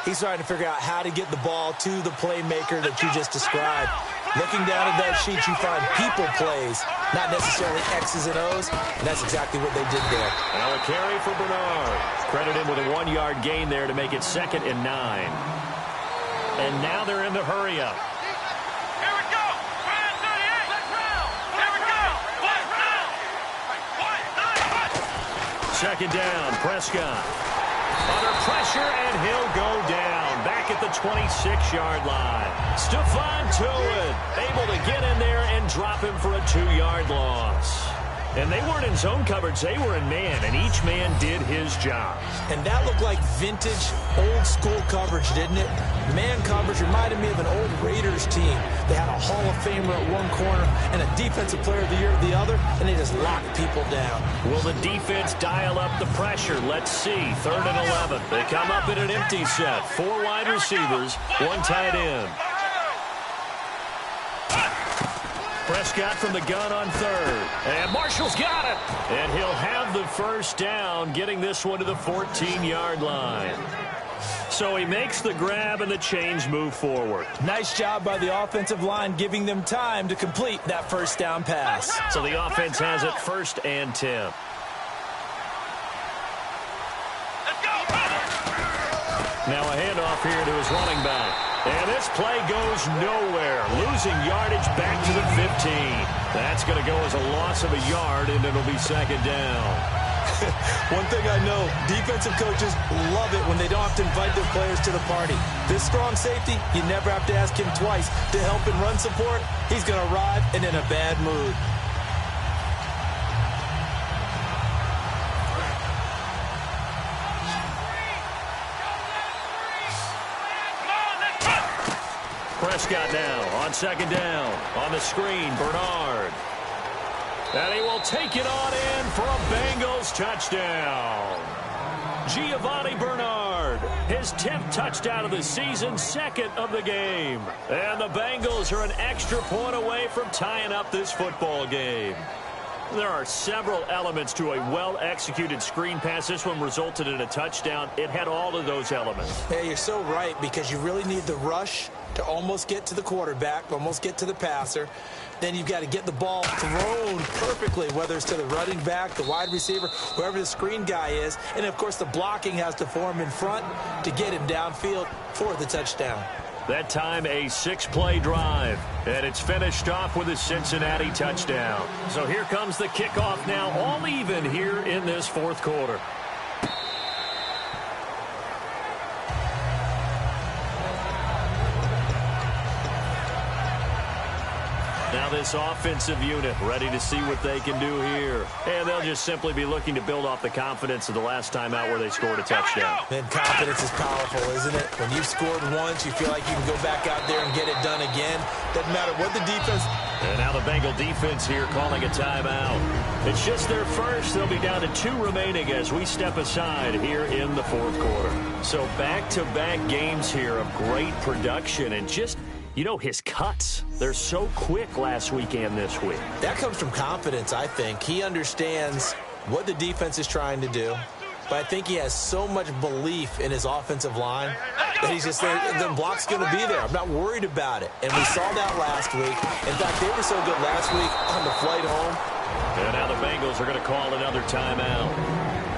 He's trying to figure out how to get the ball to the playmaker that you just described. Looking down at that sheet, you find people plays, not necessarily X's and O's, and that's exactly what they did there. Now a carry for Bernard. Credit him with a 1-yard gain there to make it 2nd and 9. And now they're in the hurry-up. Here we go. 38. Let's round. Here we go. Second down, Prescott. Under pressure, and he'll go down. Back at the 26-yard line. Stephon Tuitt able to get in there and drop him for a 2-yard loss. And they weren't in zone coverage. They were in man, and each man did his job. And that looked like vintage, old-school coverage, didn't it? Man coverage reminded me of an old Raiders team. They had a Hall of Famer at one corner and a Defensive Player of the Year at the other, and they just locked people down. Will the defense dial up the pressure? Let's see. 3rd and 11. They come up in an empty set. 4 wide receivers, 1 tight end. Prescott from the gun on 3rd. And Marshall's got it. And he'll have the first down, getting this one to the 14-yard line. So he makes the grab and the chains move forward. Nice job by the offensive line, giving them time to complete that first down pass. So the offense has it 1st and 10. Now a handoff here to his running back. And this play goes nowhere. Losing yardage back to the 15. That's going to go as a loss of a yard, and it'll be 2nd down. One thing I know, defensive coaches love it when they don't have to invite their players to the party. This strong safety, you never have to ask him twice to help in run support. He's going to arrive and in a bad mood. Prescott now on 2nd down. On the screen, Bernard. And he will take it on in for a Bengals touchdown. Giovanni Bernard, his 10th touchdown of the season, 2nd of the game. And the Bengals are an extra point away from tying up this football game. There are several elements to a well-executed screen pass. This one resulted in a touchdown. It had all of those elements. Yeah, you're so right, because you really need the rush to almost get to the quarterback, almost get to the passer. Then you've got to get the ball thrown perfectly, whether it's to the running back, the wide receiver, whoever the screen guy is. And, of course, the blocking has to form in front to get him downfield for the touchdown. That time a 6-play drive, and it's finished off with a Cincinnati touchdown. So here comes the kickoff now, all even here in this 4th quarter. Now this offensive unit ready to see what they can do here. And they'll just simply be looking to build off the confidence of the last time out where they scored a touchdown. And confidence is powerful, isn't it? When you've scored once, you feel like you can go back out there and get it done again. Doesn't matter what the defense... And now the Bengal defense here calling a timeout. It's just their first. They'll be down to 2 remaining as we step aside here in the 4th quarter. So back-to-back games here of great production and just... You know, his cuts, they're so quick last week and this week. That comes from confidence, I think. He understands what the defense is trying to do, but I think he has so much belief in his offensive line that he's just saying, the block's going to be there. I'm not worried about it. And we saw that last week. In fact, they were so good last week on the flight home. And now the Bengals are going to call another timeout.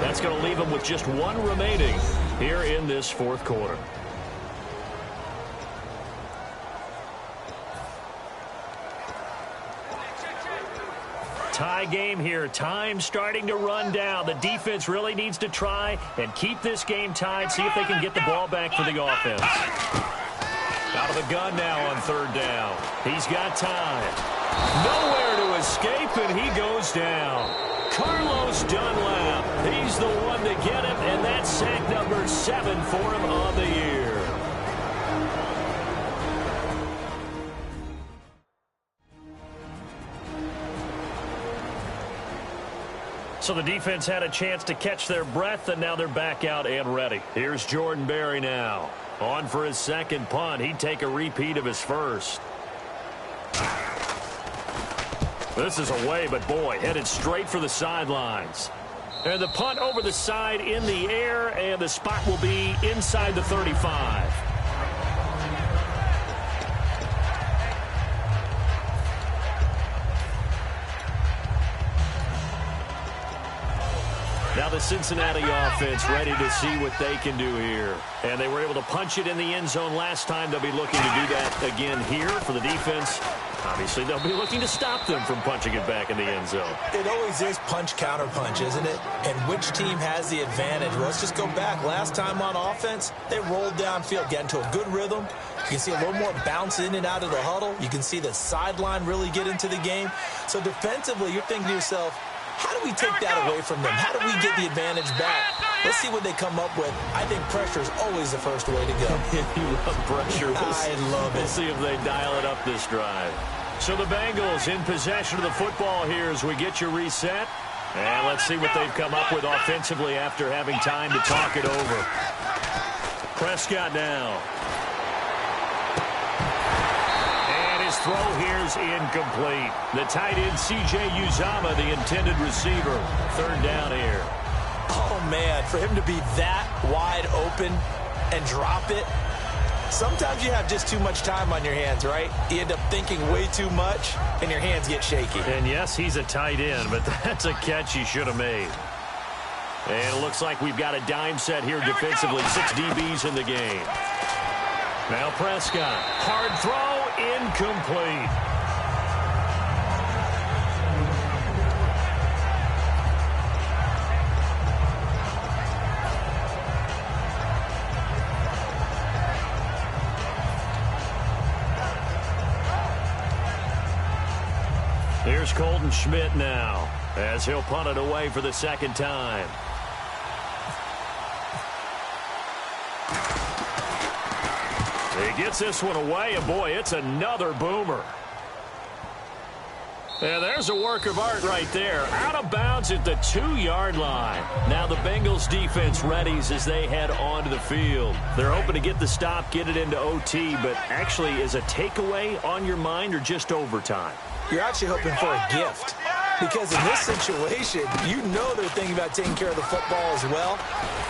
That's going to leave them with just 1 remaining here in this 4th quarter. Tie game here. Time starting to run down. The defense really needs to try and keep this game tied, see if they can get the ball back for the offense. Out of the gun now on 3rd down. He's got time. Nowhere to escape, and he goes down. Carlos Dunlap. He's the one to get him, and that's sack number 7 for him on the year. So the defense had a chance to catch their breath, and now they're back out and ready. Here's Jordan Berry now. On for his 2nd punt. He'd take a repeat of his 1st. This is away, but boy, headed straight for the sidelines. And the punt over the side in the air, and the spot will be inside the 35. Now the Cincinnati offense ready to see what they can do here. And they were able to punch it in the end zone last time. They'll be looking to do that again here for the defense. Obviously, they'll be looking to stop them from punching it back in the end zone. It always is punch-counter-punch, isn't it? And which team has the advantage? Well, let's just go back. Last time on offense, they rolled downfield, got into a good rhythm. You can see a little more bounce in and out of the huddle. You can see the sideline really get into the game. So defensively, you're thinking to yourself, how do we take that away from them? How do we get the advantage back? Let's see what they come up with. I think pressure is always the first way to go. You love pressure. I love it. We'll see if they dial it up this drive. So the Bengals in possession of the football here as we get you reset. And let's see what they've come up with offensively after having time to talk it over. Prescott now. Throw here's incomplete. The tight end, C.J. Uzama, the intended receiver. 3rd down here. Oh, man, for him to be that wide open, and drop it. Sometimes you have just too much time on your hands, right? You end up thinking way too much, and your hands get shaky. And yes, he's a tight end, but that's a catch he should have made. And it looks like we've got a dime set here defensively. 6 DBs in the game. Now Prescott. Hard throw, incomplete. Here's Colton Schmidt now, as he'll punt it away for the second time. He gets this one away, and boy, it's another boomer. And there's a work of art right there. Out of bounds at the 2-yard line. Now the Bengals defense readies as they head onto the field. They're hoping to get the stop, get it into OT, but actually, is a takeaway on your mind or just overtime? You're actually hoping for a gift. Because in this situation, you know they're thinking about taking care of the football as well.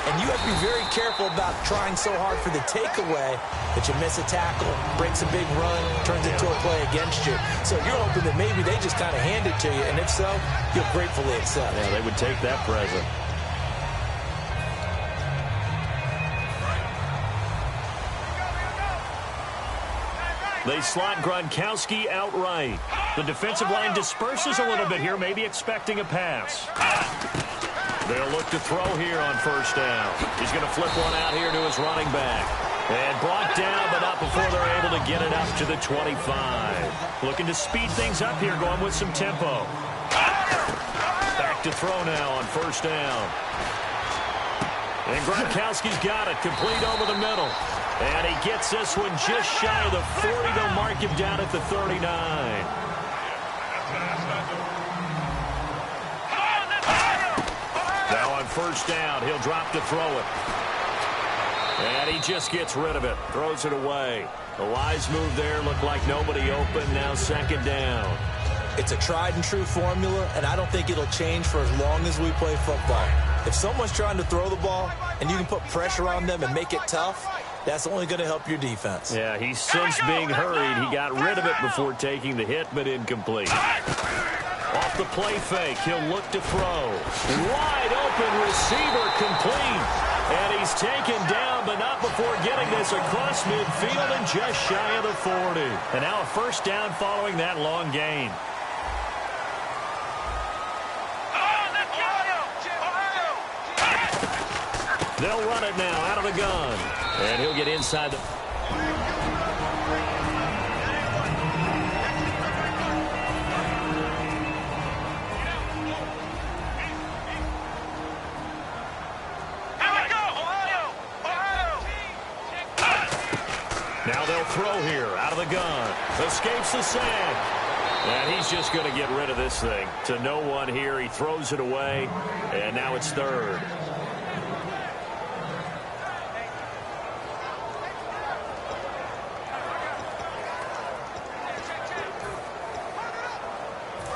And you have to be very careful about trying so hard for the takeaway that you miss a tackle, breaks a big run, turns into a play against you. So you're hoping that maybe they just kind of hand it to you. And if so, you'll gratefully accept. Yeah, they would take that present. They slot Gronkowski outright. The defensive line disperses a little bit here, maybe expecting a pass. They'll look to throw here on first down. He's going to flip one out here to his running back. And brought down, but not before they're able to get it up to the 25. Looking to speed things up here, going with some tempo. Back to throw now on first down. And Gronkowski's got it, complete over the middle. And he gets this one just shy of the 40. They'll mark him down at the 39. Now on first down, he'll drop to throw it. And he just gets rid of it, throws it away. A wise move there, looked like nobody open, now second down. It's a tried and true formula, and I don't think it'll change for as long as we play football. If someone's trying to throw the ball and you can put pressure on them and make it tough, that's only going to help your defense. Yeah, he's since being hurried. He got rid of it before taking the hit, but incomplete. Off the play fake, he'll look to throw. Wide open receiver, complete. And he's taken down, but not before getting this across midfield and just shy of the 40. And now a first down following that long gain. They'll run it now out of the gun. And he'll get inside the... Now they'll throw here out of the gun. Escapes the sack. And he's just going to get rid of this thing. To no one here. He throws it away. And now it's third.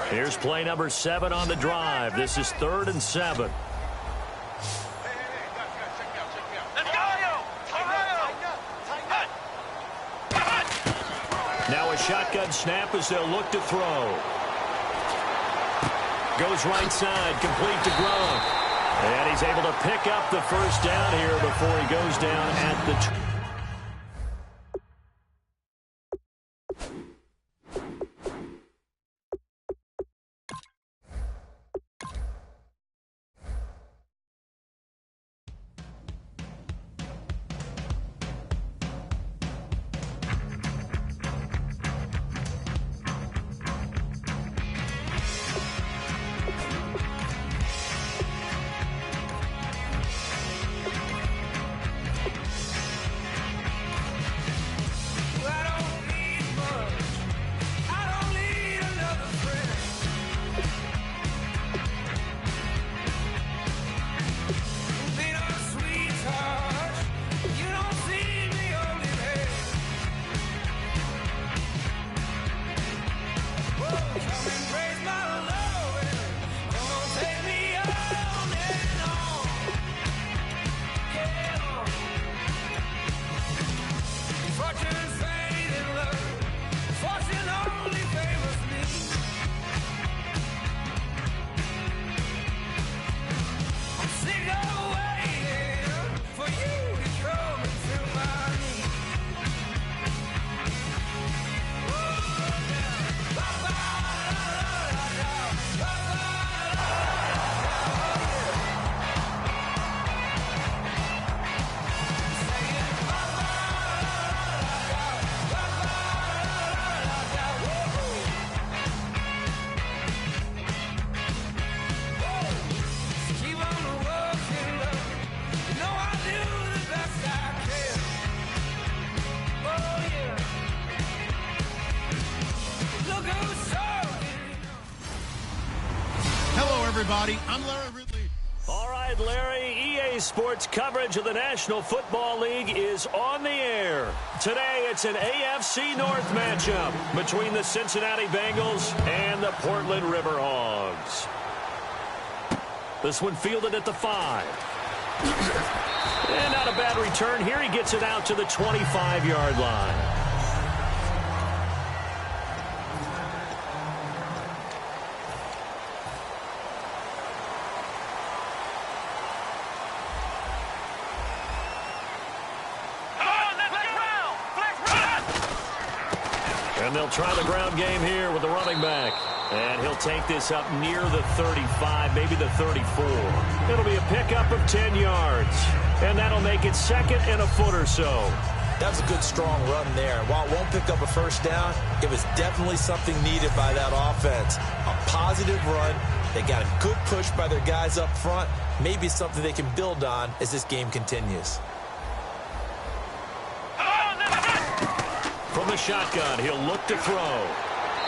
Here's play number 7 on the drive. This is 3rd and 7. Now a shotgun snap as they'll look to throw. Goes right side, complete to Gronk. And he's able to pick up the first down here before he goes down at the... everybody. I'm Larry Ridley. All right, Larry, EA Sports coverage of the National Football League is on the air. Today, it's an AFC North matchup between the Cincinnati Bengals and the Portland Riverhogs. This one fielded at the 5. And not a bad return here. He gets it out to the 25-yard line. And they'll try the ground game here with the running back. And he'll take this up near the 35, maybe the 34. It'll be a pickup of 10 yards. And that'll make it second and a foot or so. That's a good, strong run there. While it won't pick up a first down, it was definitely something needed by that offense. A positive run. They got a good push by their guys up front. Maybe something they can build on as this game continues. From the shotgun, he'll look to throw.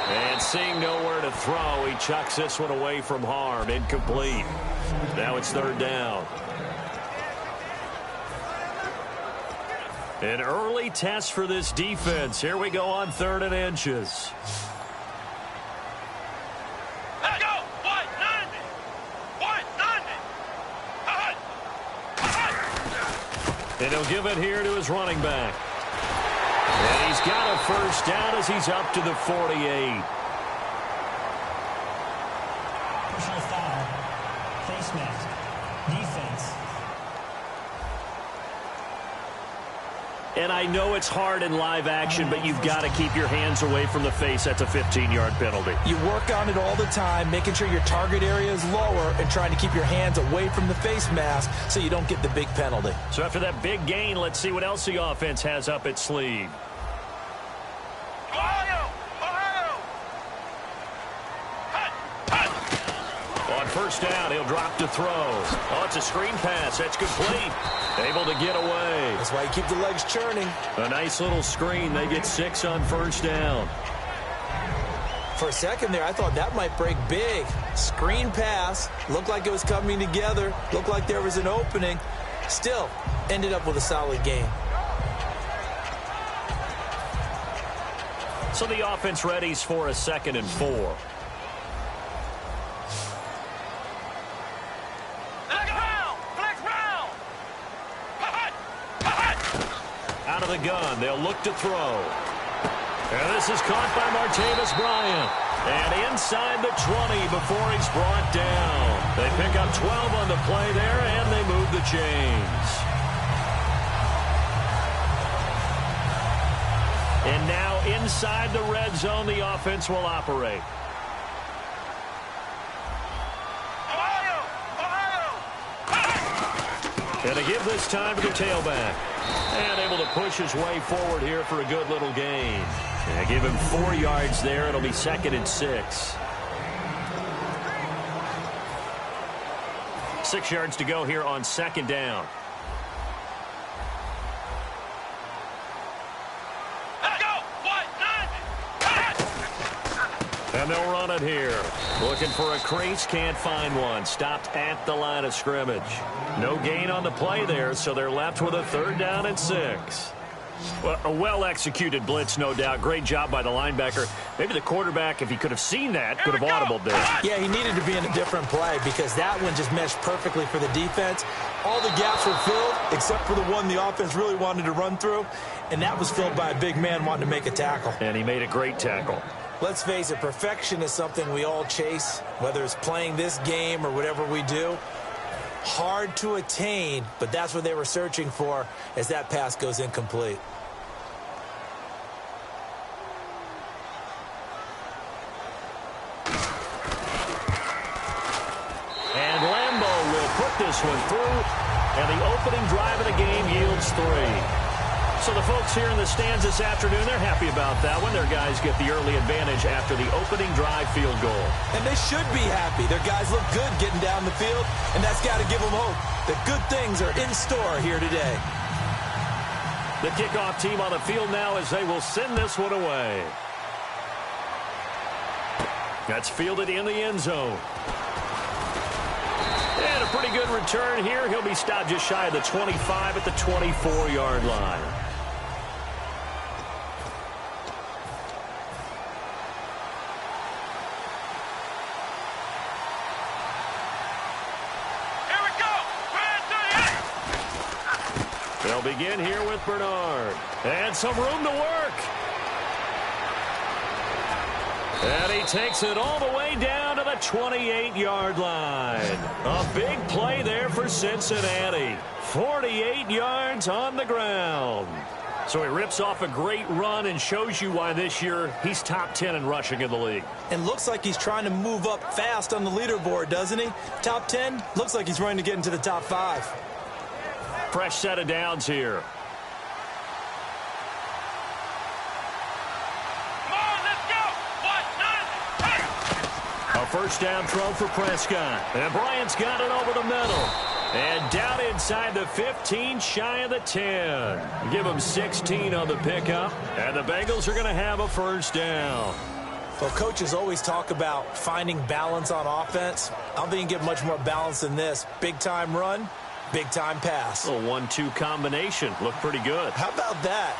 And seeing nowhere to throw, he chucks this one away from harm. Incomplete. Now it's third down. An early test for this defense. Here we go on 3rd and inches. Let's go! 190! 190! And he'll give it here to his running back. And he's got a first down as he's up to the 48. Personal foul. Face mask. Defense. And I know it's hard in live action, but you've got to keep your hands away from the face. That's a 15-yard penalty. You work on it all the time, making sure your target area is lower and trying to keep your hands away from the face mask so you don't get the big penalty. So after that big gain, let's see what else the offense has up its sleeve. Ohio! Ohio! On first down, he'll drop to throw. Oh, it's a screen pass. That's complete. Able to get away. That's why you keep the legs churning. A nice little screen. They get 6 on first down. For a second there, I thought that might break big. Screen pass. Looked like it was coming together. Looked like there was an opening. Still, ended up with a solid game. So the offense readies for a 2nd and 4. Out of the gun, they'll look to throw. And this is caught by Martavis Bryant. And inside the 20 before he's brought down. They pick up 12 on the play there, and they move the chains. And now inside the red zone, the offense will operate. And they give this time to the tailback. And able to push his way forward here for a good little gain. And give him 4 yards there. It'll be 2nd and 6. 6 yards to go here on 2nd down. Let's go! 190! And they'll run it here. Looking for a crease, can't find one. Stopped at the line of scrimmage. No gain on the play there, so they're left with a 3rd down and 6. Well, a well-executed blitz, no doubt. Great job by the linebacker. Maybe the quarterback, if he could have seen that, could have audibled there. Yeah, he needed to be in a different play because that one just meshed perfectly for the defense. All the gaps were filled except for the one the offense really wanted to run through, and that was filled by a big man wanting to make a tackle. And he made a great tackle. Let's face it, perfection is something we all chase, whether it's playing this game or whatever we do. Hard to attain, but that's what they were searching for as that pass goes incomplete. And Lambeau will put this one through, and the opening drive of the game yields 3. So the folks here in the stands this afternoon, they're happy about that one. Their guys get the early advantage after the opening drive field goal. And they should be happy. Their guys look good getting down the field, and that's got to give them hope that good things are in store here today. The kickoff team on the field now as they will send this one away. That's fielded in the end zone. a pretty good return here. He'll be stopped just shy of the 25 at the 24-yard line. They'll begin here with Bernard. And some room to work. And he takes it all the way down to the 28-yard line. A big play there for Cincinnati. 48 yards on the ground. So he rips off a great run and shows you why this year he's top 10 in rushing in the league. And looks like he's trying to move up fast on the leaderboard, doesn't he? Top 10, looks like he's running to get into the top 5. Fresh set of downs here. Come on, let's go. 1, 9, 8. A first down throw for Prescott. And Bryant's got it over the middle. And down inside the 15, shy of the 10. Give him 16 on the pickup. And the Bengals are going to have a first down. Well, coaches always talk about finding balance on offense. I don't think you can get much more balance than this. Big-time run, big-time pass. A 1-2 combination. Looked pretty good. How about that?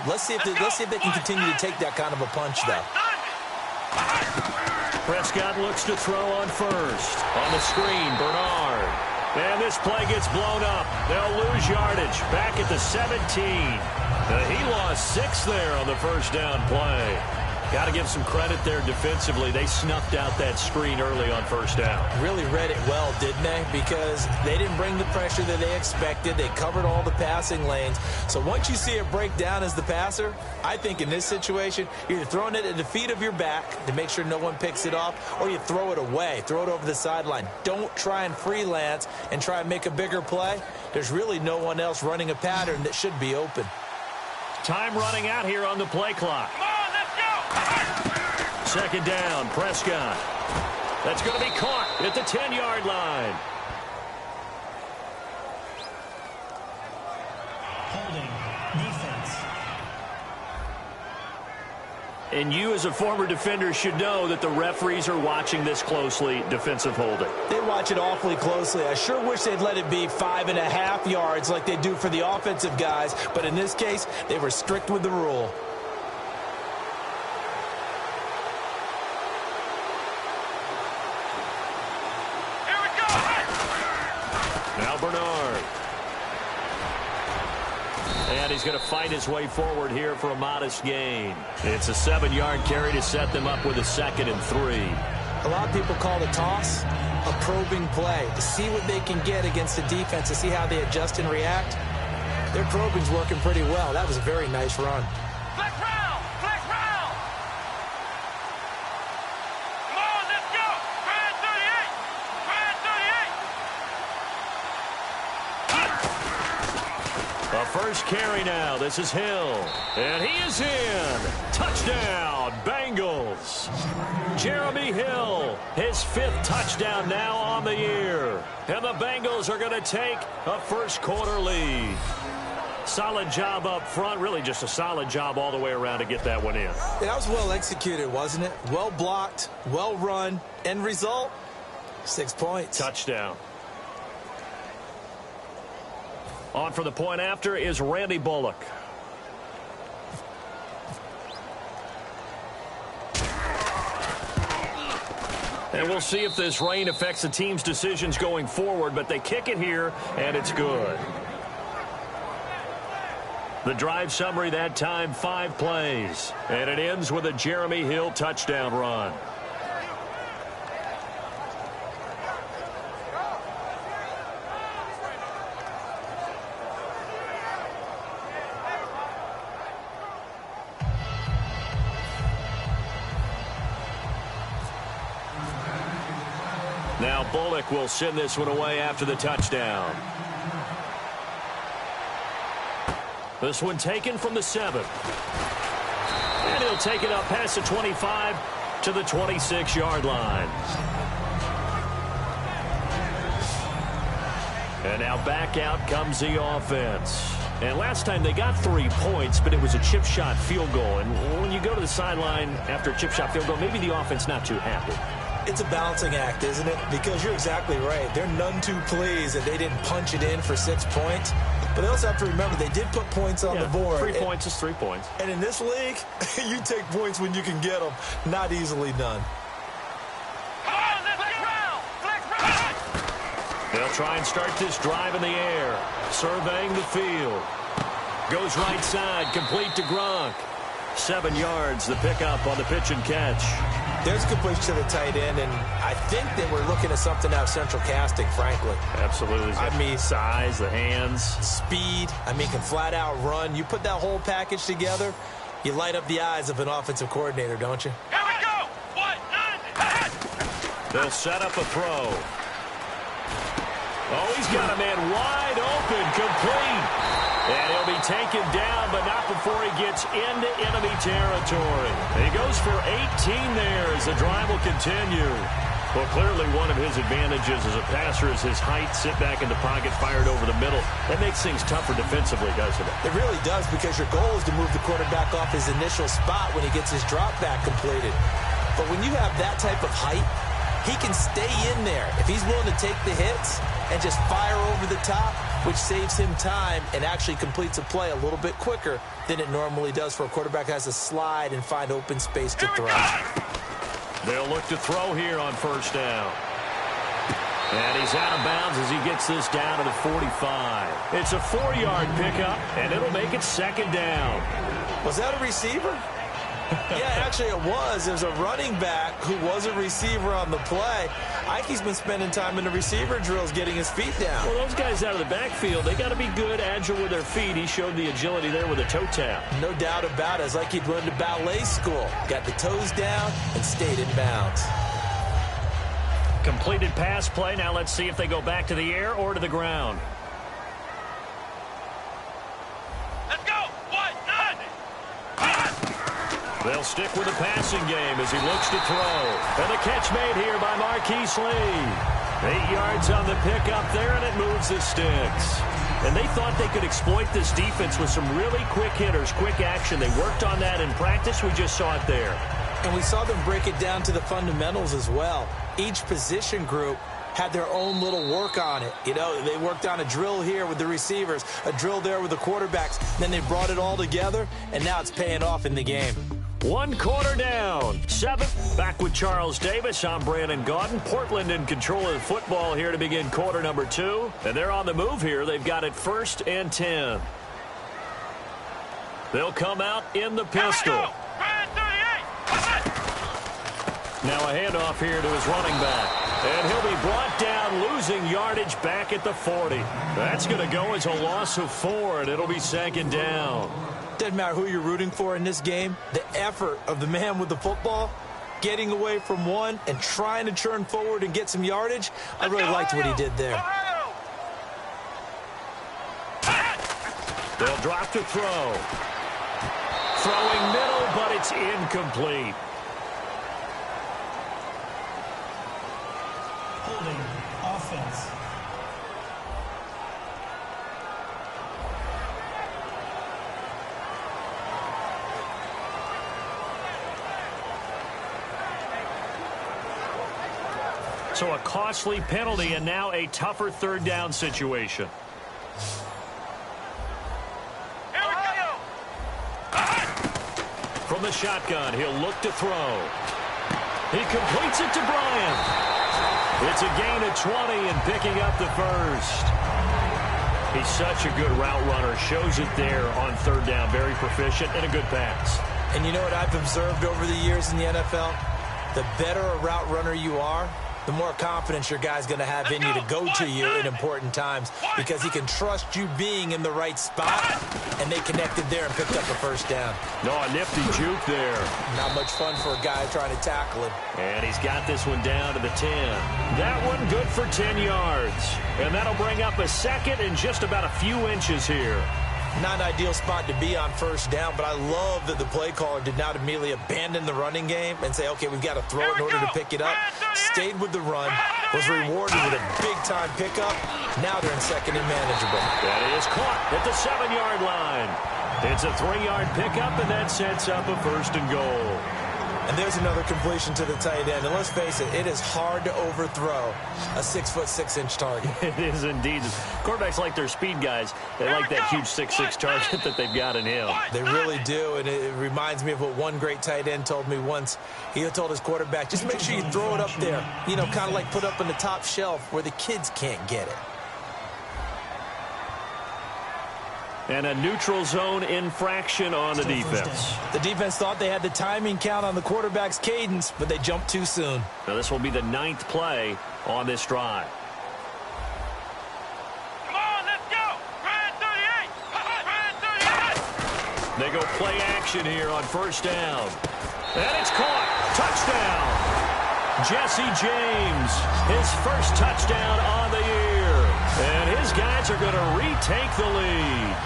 Let's see if they can continue to take that kind of a punch, though. Prescott looks to throw on first. On the screen, Bernard. And this play gets blown up. They'll lose yardage. Back at the 17. He lost 6 there on the first down play. Got to give some credit there defensively. They snuffed out that screen early on first down. Really read it well, didn't they? Because they didn't bring the pressure that they expected. They covered all the passing lanes. So once you see it break down as the passer, I think in this situation, you're either throwing it at the feet of your back to make sure no one picks it off, or you throw it away, throw it over the sideline. Don't try and freelance and try and make a bigger play. There's really no one else running a pattern that should be open. Time running out here on the play clock. Second down, Prescott. That's going to be caught at the 10-yard line. Holding. Defense. And you as a former defender should know that the referees are watching this closely, defensive holding. They watch it awfully closely. I sure wish they'd let it be 5.5 yards like they do for the offensive guys. But in this case, they were strict with the rule. Bernard. And he's going to fight his way forward here for a modest gain. It's a 7-yard carry to set them up with a 2nd and 3. A lot of people call the toss a probing play to see what they can get against the defense, to see how they adjust and react. Their probing's working pretty well. That was a very nice run. Flex round! Flex round! Come on, let's go! Grand 38! Grand 38! A first carry now. This is Hill. And he is in. Touchdown, Bengals. Jeremy Hill, his 5th touchdown now on the year. And the Bengals are going to take a first-quarter lead. Solid job up front. Really just a solid job all the way around to get that one in. Yeah, that was well executed, wasn't it? Well blocked, well run. End result, 6 points. Touchdown. On for the point after is Randy Bullock. And we'll see if this rain affects the team's decisions going forward, but they kick it here, and it's good. The drive summary that time, 5 plays. And it ends with a Jeremy Hill touchdown run. Now Bullock will send this one away after the touchdown. This one taken from the 7. And he'll take it up past the 25 to the 26-yard line. And now back out comes the offense. And last time they got 3 points, but it was a chip shot field goal. And when you go to the sideline after a chip shot field goal, maybe the offense not too happy. It's a balancing act, isn't it? Because you're exactly right. They're none too pleased that they didn't punch it in for 6 points. But they also have to remember they did put points on the board. 3 points is 3 points. And in this league, you take points when you can get them. Not easily done. They'll try and start this drive in the air. Surveying the field. Goes right side, complete to Gronk. 7 yards, the pickup on the pitch and catch. There's a good push to the tight end, and I think that we're looking at something out of central casting, frankly. Absolutely. I mean, size, the hands. Speed. I mean, can flat out run. You put that whole package together, you light up the eyes of an offensive coordinator, don't you? Here we go. 1, 9. They'll set up a throw. Oh, he's got a man wide open, complete. And he'll be taken down, but not before he gets into enemy territory. He goes for 18 there as the drive will continue. Well, clearly one of his advantages as a passer is his height. Sit back in the pocket, fired over the middle. That makes things tougher defensively, doesn't it? It really does, because your goal is to move the quarterback off his initial spot when he gets his drop back completed. But when you have that type of height, he can stay in there. If he's willing to take the hits and just fire over the top, which saves him time and actually completes a play a little bit quicker than it normally does for a quarterback who has to slide and find open space to throw. They'll look to throw here on first down. And he's out of bounds as he gets this down to the 45. It's a 4-yard pickup, and it'll make it second down. Was that a receiver? Yeah, actually it was. There's a running back who was a receiver on the play. Ike's been spending time in the receiver drills getting his feet down. Well, those guys out of the backfield, they got to be good, agile with their feet. He showed the agility there with a toe tap. No doubt about it. It's like he'd run to ballet school. Got the toes down and stayed in bounds. Completed pass play. Now let's see if they go back to the air or to the ground. Let's go. 1, 9. They'll stick with the passing game as he looks to throw. And the catch made here by Marquise Lee. 8 yards on the pickup there, and it moves the sticks. And they thought they could exploit this defense with some really quick hitters, quick action. They worked on that in practice. We just saw it there. And we saw them break it down to the fundamentals as well. Each position group had their own little work on it. You know, they worked on a drill here with the receivers, a drill there with the quarterbacks. Then they brought it all together, and now it's paying off in the game. 1 quarter down. 7th. Back with Charles Davis. I'm Brandon Gaudin. Portland in control of the football here to begin quarter number 2. And they're on the move here. They've got it 1st and 10. They'll come out in the pistol. Now a handoff here to his running back. And he'll be brought down, losing yardage back at the 40. That's going to go as a loss of 4, and it'll be 2nd down. Doesn't matter who you're rooting for in this game. The effort of the man with the football, getting away from one and trying to turn forward and get some yardage, I really liked what he did there. They'll drop to throw. Throwing middle, but it's incomplete. Holding offense. So a costly penalty and now a tougher 3rd down situation. Here we go. From the shotgun, he'll look to throw. He completes it to Bryant. It's a gain of 20 and picking up the 1st. He's such a good route runner. Shows it there on 3rd down. Very proficient and a good pass. And you know what I've observed over the years in the NFL? The better a route runner you are, the more confidence your guy's going to have in you to go to you in important times, because he can trust you being in the right spot, and they connected there and picked up a 1st down. No, a nifty juke there. Not much fun for a guy trying to tackle him. And he's got this one down to the 10. That one good for 10 yards. And that'll bring up a 2nd and just about a few inches here. Not an ideal spot to be on 1st down, but I love that the play caller did not immediately abandon the running game and say, okay, we've got to throw it in order to pick it up. Stayed with the run, was rewarded with a big-time pickup. Now they're in 2nd and manageable. That is caught at the 7-yard line. It's a 3-yard pickup, and that sets up a 1st and goal. And there's another completion to the tight end. And let's face it, it is hard to overthrow a 6'6" target. It is indeed. Quarterbacks like their speed guys. They like that huge 6'6" target that they've got in him. They really do, and it reminds me of what one great tight end told me once. He told his quarterback, just make sure you throw it up there, you know, kind of like put up on the top shelf where the kids can't get it. And a neutral zone infraction on the defense. The defense thought they had the timing count on the quarterback's cadence, but they jumped too soon. Now this will be the 9th play on this drive. Come on, let's go. Red 38. Red 38. They go play action here on first down. And it's caught. Touchdown. Jesse James, his first touchdown on the year. And his guys are going to retake the lead.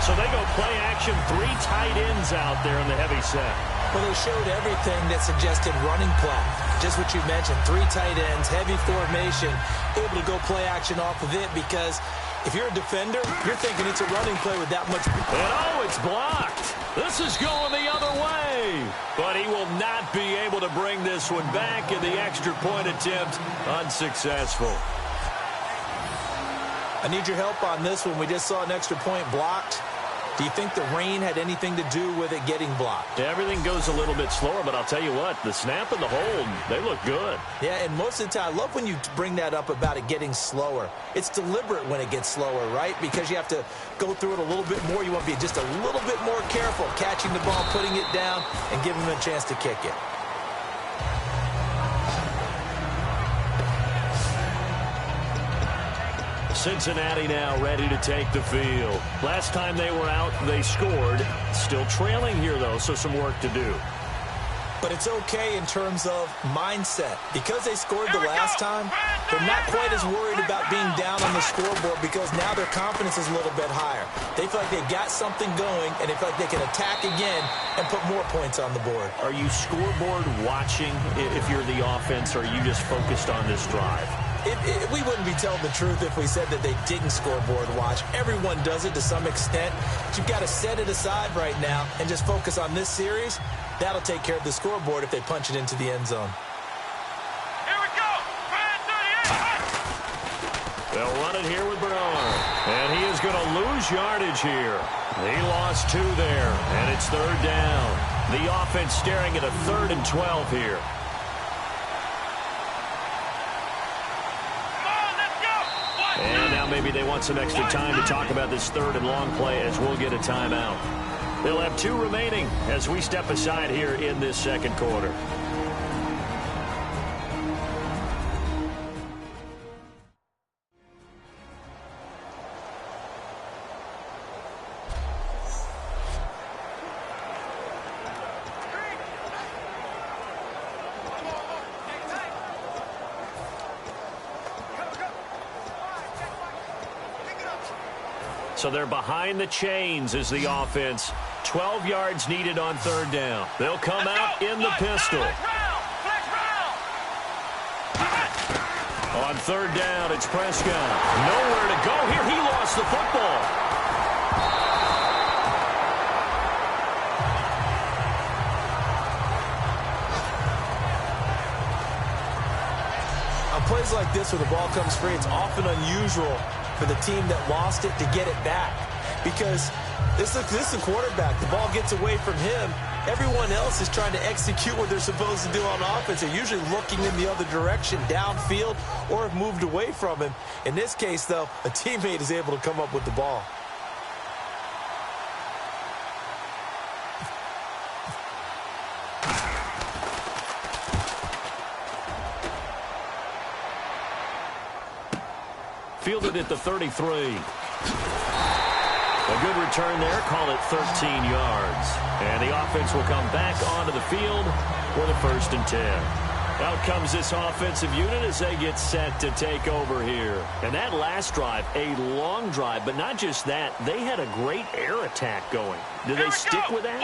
So they go play action, 3 tight ends out there in the heavy set. Well, they showed everything that suggested running play. Just what you mentioned, 3 tight ends, heavy formation, able to go play action off of it because if you're a defender, you're thinking it's a running play with that much. And oh, it's blocked. This is going the other way. But he will not be able to bring this one back, and the extra point attempt unsuccessful. I need your help on this one. We just saw an extra point blocked. Do you think the rain had anything to do with it getting blocked? Everything goes a little bit slower, but I'll tell you what, the snap and the hold, they look good. Yeah, and most of the time, I love when you bring that up about it getting slower. It's deliberate when it gets slower, right? Because you have to go through it a little bit more. You want to be just a little bit more careful catching the ball, putting it down, and giving them a chance to kick it. Cincinnati now ready to take the field. Last time they were out, they scored. Still trailing here, though, so some work to do. But it's okay in terms of mindset. Because they scored the last time, they're not quite as worried about being down on the scoreboard because now their confidence is a little bit higher. They feel like they've got something going, and they feel like they can attack again and put more points on the board. Are you scoreboard watching if you're the offense, or are you just focused on this drive? We wouldn't be telling the truth if we said that they didn't scoreboard watch. Everyone does it to some extent. But you've got to set it aside right now and just focus on this series. That'll take care of the scoreboard if they punch it into the end zone. Here we go. Red 38. They'll run it here with Bernard. And he is going to lose yardage here. He lost 2 there, and it's 3rd down. The offense staring at a 3rd and 12 here. And now maybe they want some extra time to talk about this 3rd and long play as we'll get a timeout. They'll have 2 remaining as we step aside here in this second quarter. So they're behind the chains as the offense. 12 yards needed on 3rd down. They'll come out in the pistol. On 3rd down, it's Prescott. Nowhere to go here. He lost the football. On plays like this where the ball comes free, it's often unusual for the team that lost it to get it back. Because this is a quarterback. The ball gets away from him. Everyone else is trying to execute what they're supposed to do on offense. They're usually looking in the other direction, downfield, or have moved away from him. In this case, though, a teammate is able to come up with the ball. Fielded at the 33. A good return there. Call it 13 yards. And the offense will come back onto the field with a 1st and 10. Out comes this offensive unit as they get set to take over here. And that last drive, a long drive, but not just that. They had a great air attack going. Did they stick with that?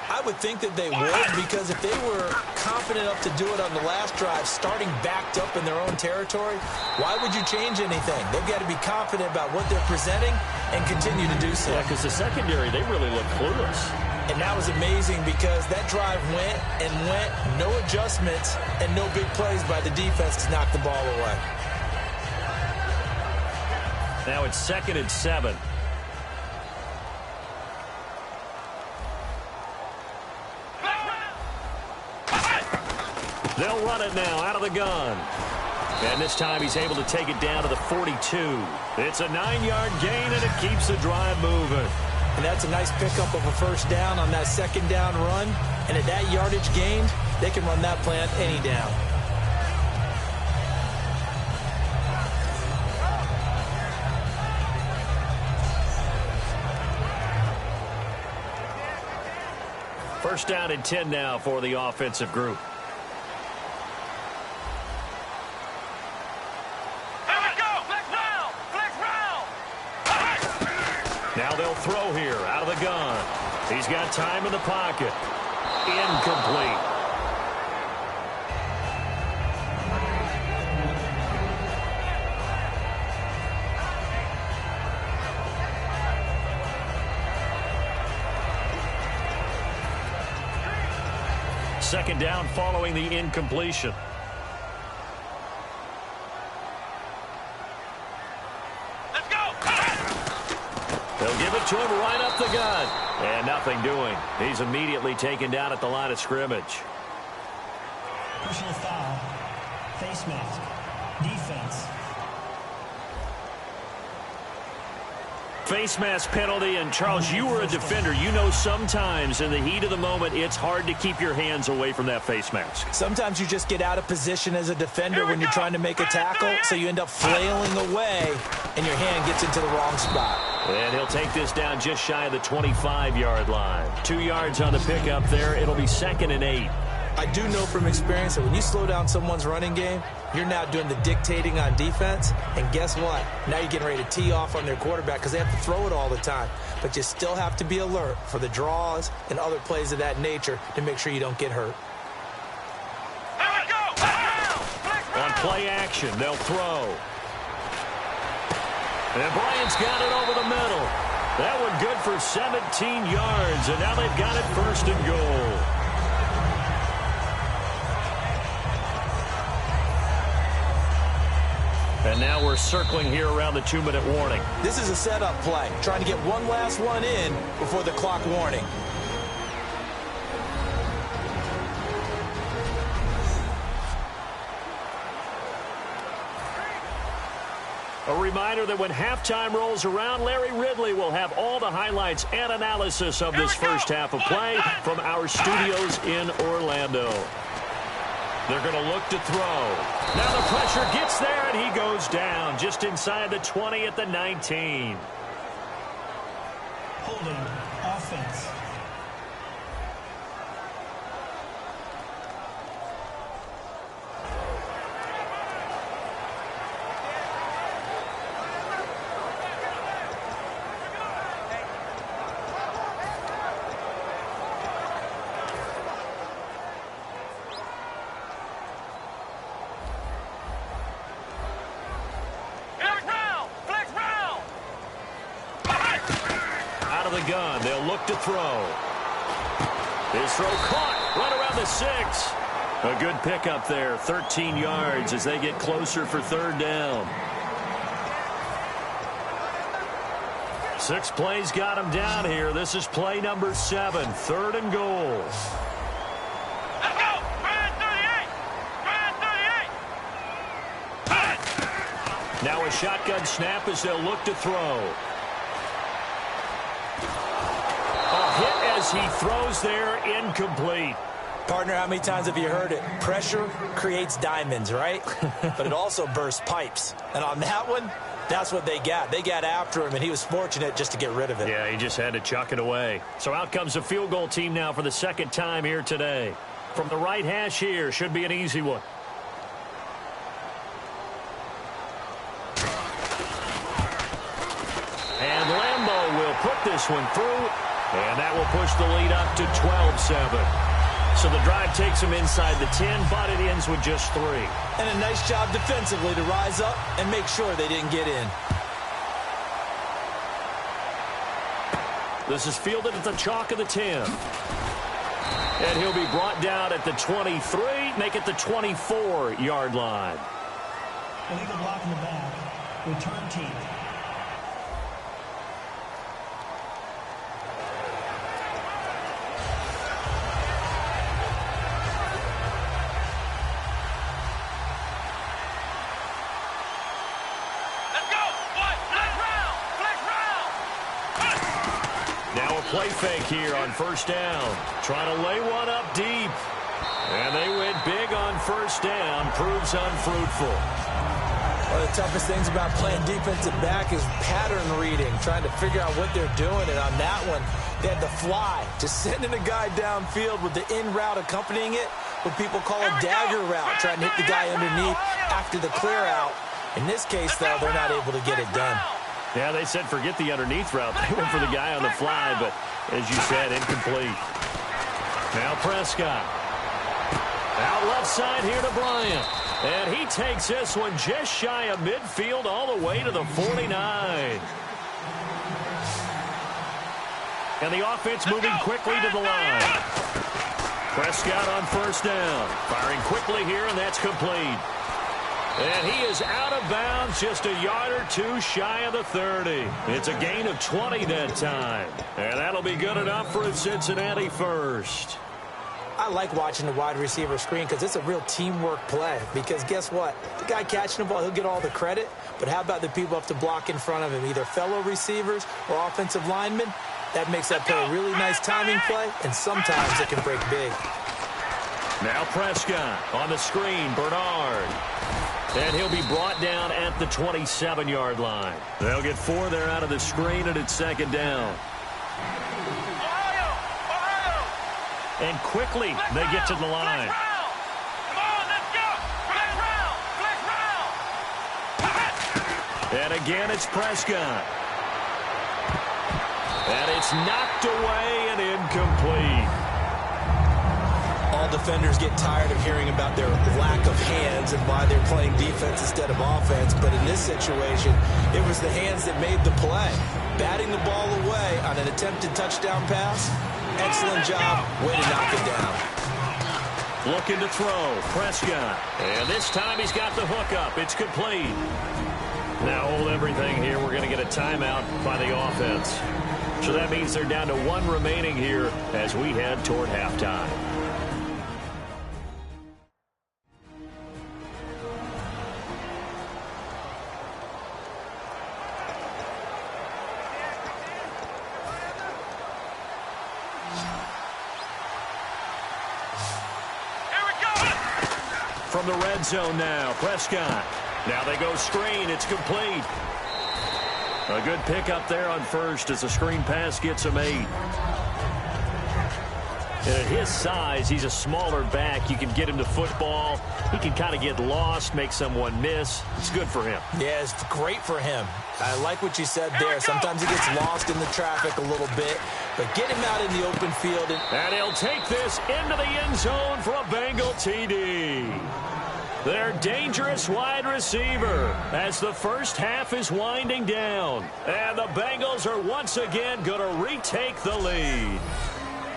I would think that they would, because if they were confident enough to do it on the last drive, starting backed up in their own territory, why would you change anything? They've got to be confident about what they're presenting and continue to do so. Yeah, because the secondary, they really look clueless. And that was amazing because that drive went and went, no adjustments and no big plays by the defense to knock the ball away. Now it's 2nd and 7. They'll run it now out of the gun. And this time he's able to take it down to the 42. It's a 9-yard gain, and it keeps the drive moving. And that's a nice pickup of a first down on that 2nd down run. And at that yardage gained, they can run that play on any down. First down and 10 now for the offensive group. Now they'll throw here out of the gun. He's got time in the pocket. Incomplete. Second down following the incompletion. They'll give it to him right up the gut. And nothing doing. He's immediately taken down at the line of scrimmage. Personal foul. Face mask. Defense. Face mask penalty, and Charles, you were a defender. You know sometimes in the heat of the moment, it's hard to keep your hands away from that face mask. Sometimes you just get out of position as a defender when you're trying to make a tackle, so you end up flailing away, and your hand gets into the wrong spot. And he'll take this down just shy of the 25-yard line. 2 yards on the pickup there. It'll be 2nd and 8. I do know from experience that when you slow down someone's running game, you're now doing the dictating on defense. And guess what? Now you're getting ready to tee off on their quarterback because they have to throw it all the time. But you still have to be alert for the draws and other plays of that nature to make sure you don't get hurt. On play action, they'll throw. And Bryant's got it over the middle. That one good for 17 yards. And now they've got it 1st and goal. And now we're circling here around the 2-minute warning. This is a setup play, trying to get one last one in before the clock warning. A reminder that when halftime rolls around, Larry Ridley will have all the highlights and analysis of this first half of play from our studios in Orlando. They're going to look to throw. Now the pressure gets there, and he goes down just inside the 20 at the 19. Holding. Offense. Gun. They'll look to throw. His throw caught right around the 6. A good pickup there. 13 yards as they get closer for 3rd down. 6 plays got him down here. This is play number 7. 3rd and goal. Let's go! 38! Now a shotgun snap as they'll look to throw. Hit as he throws there, incomplete. Partner, how many times have you heard it? Pressure creates diamonds, right? But it also bursts pipes. And on that one, that's what they got. They got after him, and he was fortunate just to get rid of it. Yeah, he just had to chuck it away. So out comes the field goal team now for the 2nd time here today. From the right hash here, should be an easy one. And Lambeau will put this one through. And that will push the lead up to 12-7. So the drive takes them inside the 10, but it ends with just 3. And a nice job defensively to rise up and make sure they didn't get in. This is fielded at the chalk of the 10. And he'll be brought down at the 23, make it the 24-yard line. Illegal block in the back. Return team. Play fake here on first down. Trying to lay one up deep. And they went big on first down. Proves unfruitful. One of the toughest things about playing defensive back is pattern reading, trying to figure out what they're doing. And on that one, they had the fly, just sending a guy downfield with the in route accompanying it, what people call a dagger route, trying to hit the guy underneath after the clear out. In this case, though, they're not able to get it done. Yeah, they said forget the underneath route. They went for the guy on the fly, but as you said, incomplete. Now Prescott. Out left side here to Bryant. And he takes this one just shy of midfield all the way to the 49. And the offense moving quickly to the line. Prescott on first down. Firing quickly here, and that's complete. And he is out of bounds, just a yard or two shy of the 30. It's a gain of 20 that time. And that'll be good enough for a Cincinnati first. I like watching the wide receiver screen because it's a real teamwork play. Because guess what? The guy catching the ball, he'll get all the credit. But how about the people up to block in front of him, either fellow receivers or offensive linemen? That makes that play a really nice timing play, and sometimes it can break big. Now Prescott on the screen, Bernard. And he'll be brought down at the 27-yard line. They'll get 4 there out of the screen, and it's second down. And quickly, they get to the line. And again, it's Prescott. And it's knocked away and incomplete. All defenders get tired of hearing about their lack of hands and why they're playing defense instead of offense. But in this situation, it was the hands that made the play. Batting the ball away on an attempted touchdown pass. Excellent job. Way to knock it down. Looking to throw. Prescott. And this time he's got the hook up. It's complete. Now hold everything here. We're going to get a timeout by the offense. So that means they're down to 1 remaining here as we head toward halftime. From the red zone now, Prescott. Now they go screen. It's complete. A good pickup there on first as the screen pass gets him 8. And at his size, he's a smaller back. You can get him to football. He can kind of get lost, make someone miss. It's good for him. Yeah, it's great for him. I like what you said there. Sometimes he gets lost in the traffic a little bit, but get him out in the open field. And he'll take this into the end zone for a Bengal TD. Their dangerous wide receiver as the first half is winding down. And the Bengals are once again going to retake the lead.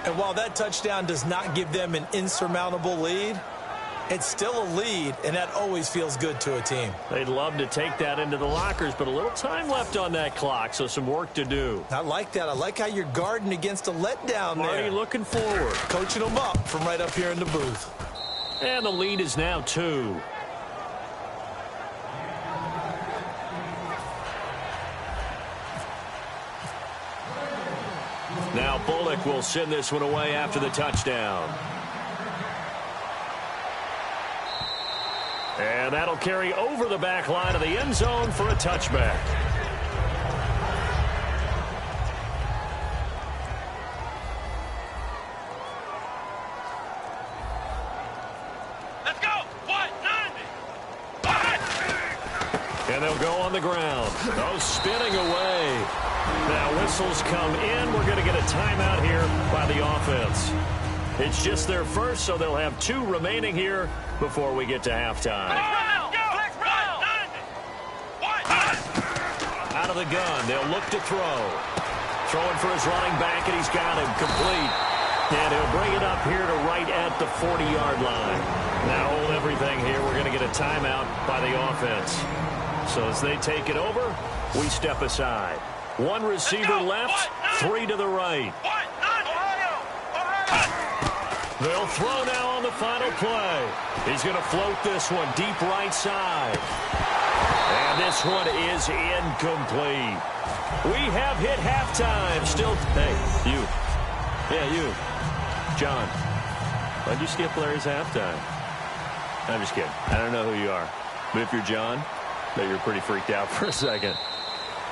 And while that touchdown does not give them an insurmountable lead, it's still a lead, and that always feels good to a team. They'd love to take that into the lockers, but a little time left on that clock, so some work to do. I like that. I like how you're guarding against a letdown there. Marty looking forward. Coaching them up from right up here in the booth. And the lead is now 2. Now Bullock will send this one away after the touchdown. And that'll carry over the back line of the end zone for a touchback. Let's go. 190. And they'll go on the ground. Those spinning away. Now whistles come in. We're going to get a timeout here by the offense. It's just their first, so they'll have 2 remaining here before we get to halftime. Out of the gun, they'll look to throw. Throwing for his running back, and he's got him complete. And he'll bring it up here to right at the 40-yard line. Now hold everything here. We're going to get a timeout by the offense. So as they take it over, we step aside. One receiver left, three to the right. They'll throw now on the final play. He's going to float this one deep right side. And this one is incomplete. We have hit halftime. Still, hey, you. Yeah, you. John, why'd you skip Larry's halftime? I'm just kidding. I don't know who you are. But if you're John, I bet you're pretty freaked out for a second.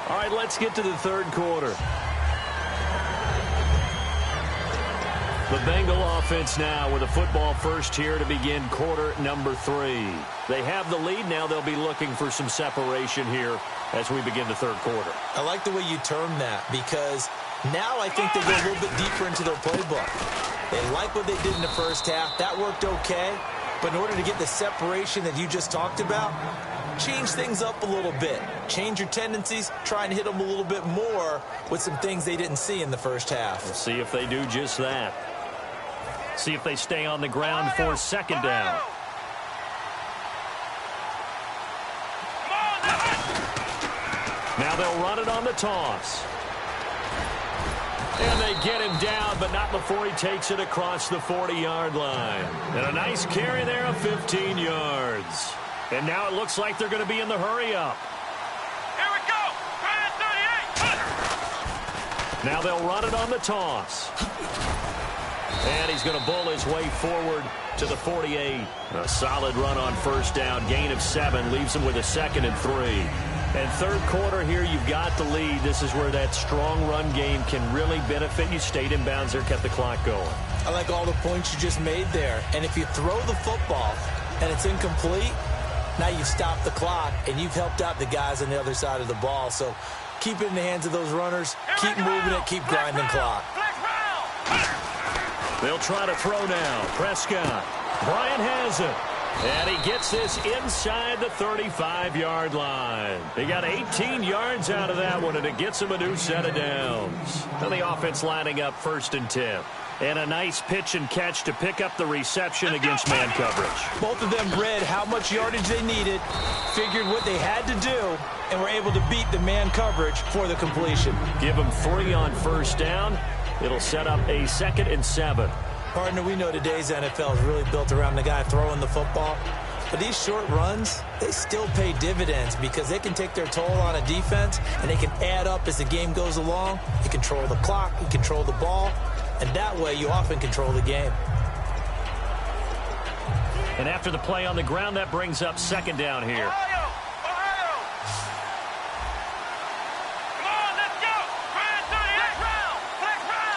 All right, let's get to the third quarter. The Bengal offense now with a football first here to begin quarter number 3. They have the lead. Now they'll be looking for some separation here as we begin the third quarter. I like the way you term that because now I think they go a little bit deeper into their playbook. They like what they did in the first half. That worked okay. But in order to get the separation that you just talked about, change things up a little bit. Change your tendencies. Try and hit them a little bit more with some things they didn't see in the first half. We'll see if they do just that. See if they stay on the ground for second down. Now they'll run it on the toss. And they get him down, but not before he takes it across the 40-yard line. And a nice carry there of 15 yards. And now it looks like they're going to be in the hurry-up. Here we go. 38. Now they'll run it on the toss. And he's going to bull his way forward to the 48. A solid run on first down. Gain of 7 leaves him with a 2nd and 3. And third quarter here, you've got the lead. This is where that strong run game can really benefit you. Stayed in bounds there, kept the clock going. I like all the points you just made there. And if you throw the football and it's incomplete, now you've stopped the clock and you've helped out the guys on the other side of the ball. So keep it in the hands of those runners. Keep moving it. Keep grinding clock. They'll try to throw now. Prescott. Bryant has it. And he gets this inside the 35-yard line. They got 18 yards out of that one, and it gets him a new set of downs. Now the offense lining up 1st and 10. And a nice pitch and catch to pick up the reception against man coverage. Both of them read how much yardage they needed, figured what they had to do, and were able to beat the man coverage for the completion. Give them 3 on first down. It'll set up a 2nd and 7. Partner, we know today's NFL is really built around the guy throwing the football. But these short runs, they still pay dividends because they can take their toll on a defense and they can add up as the game goes along. You control the clock, you control the ball, and that way you often control the game. And after the play on the ground, that brings up 2nd down here.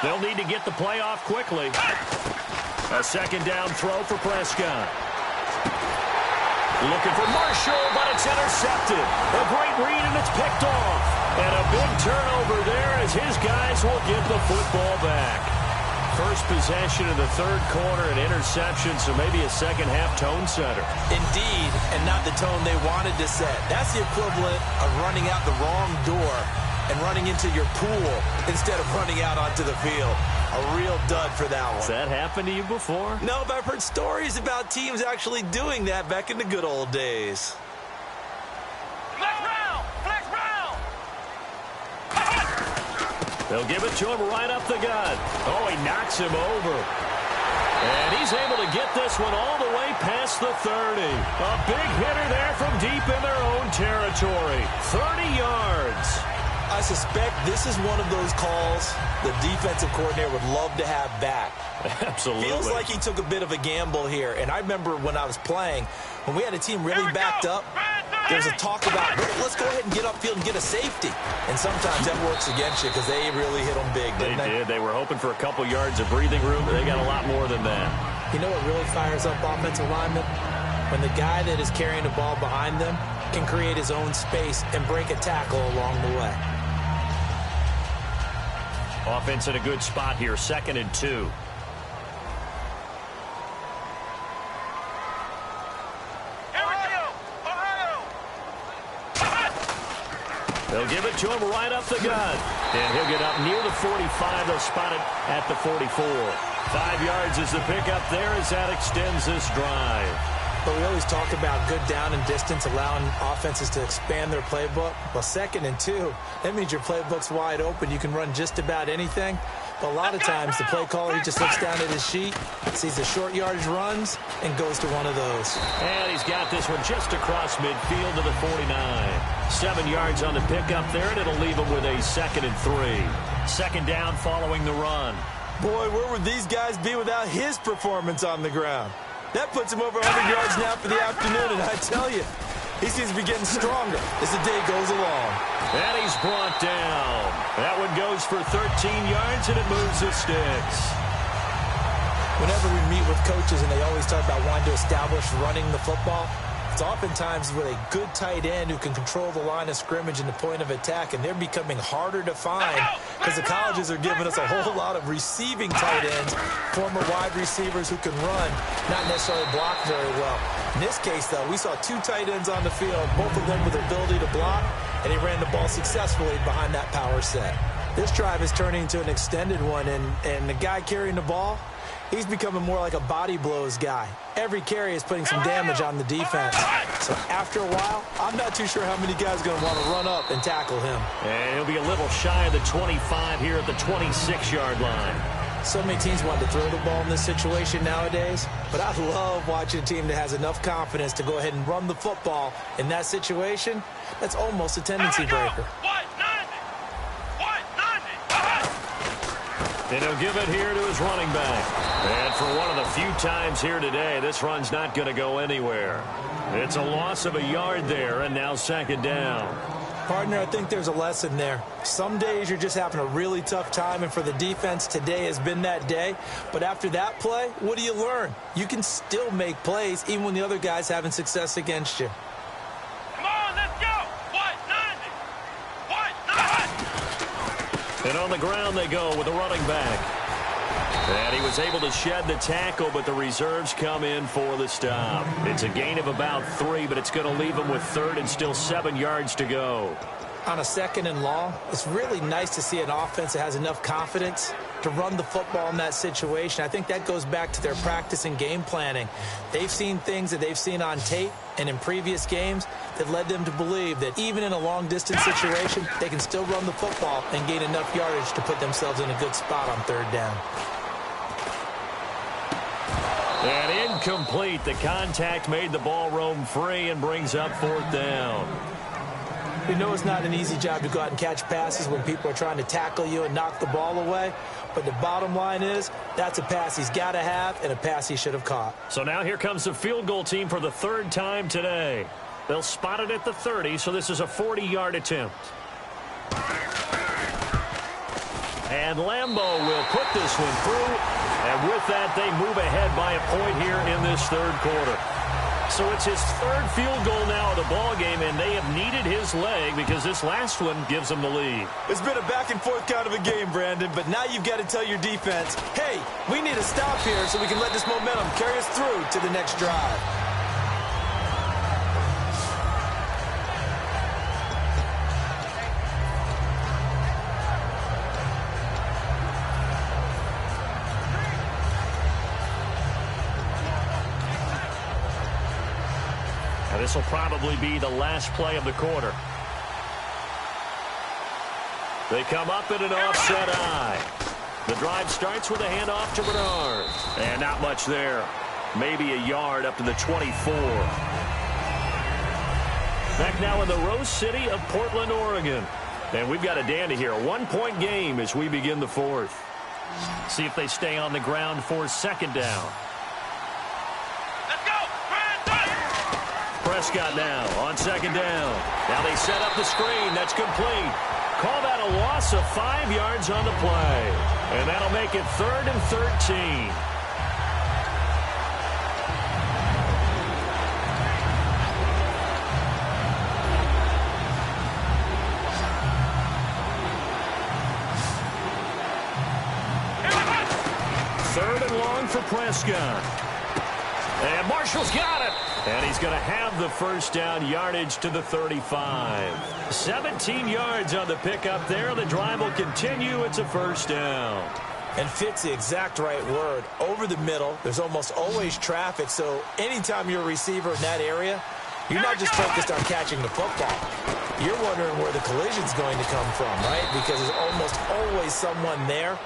They'll need to get the play off quickly. A 2nd down throw for Prescott. Looking for Marshall, but it's intercepted. A great read, and it's picked off. And a big turnover there as his guys will get the football back. First possession of the third quarter, an interception, so maybe a second-half tone setter. Indeed, and not the tone they wanted to set. That's the equivalent of running out the wrong door and running into your pool instead of running out onto the field. A real dud for that one. Has that happened to you before? No, but I've heard stories about teams actually doing that back in the good old days. Flex round! Flex round! They'll give it to him right up the gut. Oh, he knocks him over. And he's able to get this one all the way past the 30. A big hitter there from deep in their own territory. 30 yards. I suspect this is one of those calls the defensive coordinator would love to have back. Absolutely. Feels like he took a bit of a gamble here. And I remember when I was playing, when we had a team really backed up, there was a talk about, let's go ahead and get upfield and get a safety. And sometimes that works against you because they really hit them big, didn't they? They did. They were hoping for a couple yards of breathing room, but they got a lot more than that. You know what really fires up offensive linemen? When the guy that is carrying the ball behind them can create his own space and break a tackle along the way. Offense in a good spot here, 2nd and 2. They'll give it to him right up the gut. And he'll get up near the 45. They'll spot it at the 44. 5 yards is the pickup there as that extends this drive. But we always talk about good down and distance, allowing offenses to expand their playbook. Well, 2nd and 2, that means your playbook's wide open. You can run just about anything. But a lot of times, the play caller, he just looks down at his sheet, sees the short yardage runs, and goes to one of those. And he's got this one just across midfield to the 49. 7 yards on the pickup there, and it'll leave him with a 2nd and 3. 2nd down following the run. Boy, where would these guys be without his performance on the ground? That puts him over 100 yards now for the afternoon, and I tell you, he seems to be getting stronger as the day goes along. And he's brought down. That one goes for 13 yards, and it moves the sticks. Whenever we meet with coaches and they always talk about wanting to establish running the football, it's oftentimes with a good tight end who can control the line of scrimmage and the point of attack, and they're becoming harder to find because the colleges are giving us a whole lot of receiving tight ends, former wide receivers who can run, not necessarily block very well. In this case, though, we saw 2 tight ends on the field, both of them with the ability to block, and he ran the ball successfully behind that power set. This drive is turning into an extended one, and the guy carrying the ball, he's becoming more like a body blows guy. Every carry is putting some damage on the defense. So after a while, I'm not too sure how many guys are going to want to run up and tackle him. And he'll be a little shy of the 25 here at the 26-yard line. So many teams want to throw the ball in this situation nowadays, but I love watching a team that has enough confidence to go ahead and run the football in that situation. That's almost a tendency breaker. And he'll give it here to his running back. And for one of the few times here today, this run's not going to go anywhere. It's a loss of a yard there, and now 2nd down. Partner, I think there's a lesson there. Some days you're just having a really tough time, and for the defense, today has been that day. But after that play, what do you learn? You can still make plays even when the other guy's having success against you. Come on, let's go. What? 90. And on the ground they go with the running back. And he was able to shed the tackle, but the reserves come in for the stop. It's a gain of about 3, but it's going to leave him with 3rd and still 7 yards to go. On a 2nd and long, it's really nice to see an offense that has enough confidence to run the football in that situation. I think that goes back to their practice and game planning. They've seen things that they've seen on tape and in previous games that led them to believe that even in a long-distance situation, they can still run the football and gain enough yardage to put themselves in a good spot on 3rd down. And incomplete. The contact made the ball roam free and brings up 4th down. We know it's not an easy job to go out and catch passes when people are trying to tackle you and knock the ball away. But the bottom line is, that's a pass he's got to have and a pass he should have caught. So now here comes the field goal team for the 3rd time today. They'll spot it at the 30, so this is a 40-yard attempt. And Lambeau will put this one through. And with that, they move ahead by a point here in this 3rd quarter. So it's his 3rd field goal now of the ball game, and they have needed his leg because this last one gives them the lead. It's been a back-and-forth kind of a game, Brandon, but now you've got to tell your defense, hey, we need to stop here so we can let this momentum carry us through to the next drive. This will probably be the last play of the quarter. They come up in an offset eye. The drive starts with a handoff to Bernard. And not much there. Maybe a yard up to the 24. Back now in the Rose City of Portland, Oregon. And we've got a dandy here. A 1-point game as we begin the 4th. See if they stay on the ground for 2nd down. Prescott now on 2nd down. Now they set up the screen. That's complete. Call that a loss of 5 yards on the play. And that'll make it 3rd and 13. Third and long for Prescott. And Marshall's got it. And he's going to have the first down, yardage to the 35. 17 yards on the pickup there. The drive will continue. It's a first down. And fits the exact right word. Over the middle, there's almost always traffic, so anytime you're a receiver in that area, you're not just focused on catching the football. You're wondering where the collision's going to come from, right? Because there's almost always someone there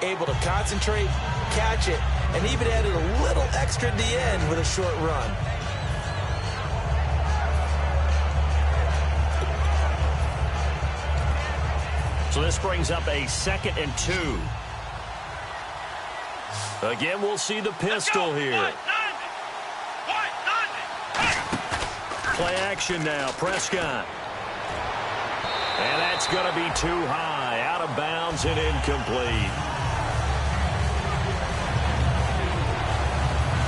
able to concentrate, catch it, and even added a little extra at the end with a short run. So this brings up a 2nd and 2. Again, we'll see the pistol here. Play action now, Prescott. And that's going to be too high, out of bounds and incomplete.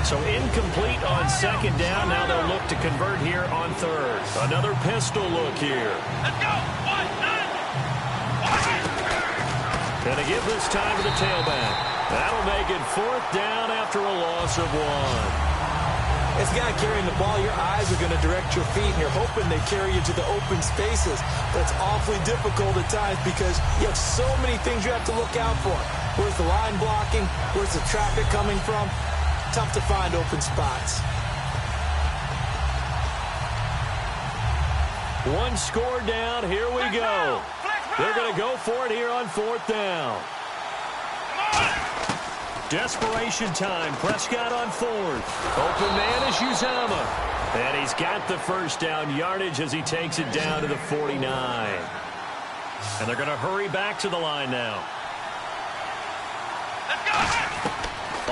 So incomplete on 2nd down. Now they'll look to convert here on 3rd. Another pistol look here. Let's go. And to give this time to the tailback. That'll make it 4th down after a loss of 1. As a guy carrying the ball, your eyes are going to direct your feet, and you're hoping they carry you to the open spaces. But it's awfully difficult at times because you have so many things you have to look out for. Where's the line blocking? Where's the traffic coming from? Tough to find open spots. One score down. Here we go. They're going to go for it here on 4th down. Desperation time. Prescott on 4th. Open man is Uzama. And he's got the first down yardage as he takes it down to the 49. And they're going to hurry back to the line now.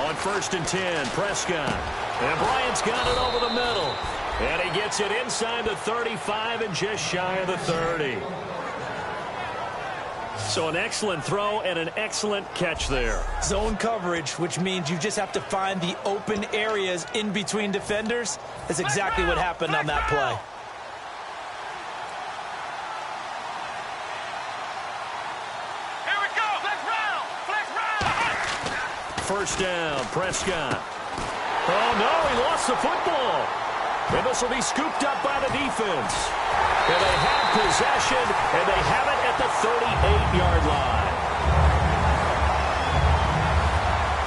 On 1st and 10, Prescott. And Bryant's got it over the middle. And he gets it inside the 35 and just shy of the 30. So an excellent throw and an excellent catch there. Zone coverage, which means you just have to find the open areas in between defenders. That's exactly what happened on that play. Here we go. Flex round. First down, Prescott. Oh, no, he lost the football. And this will be scooped up by the defense. And they have possession, and they have it at the 38-yard line.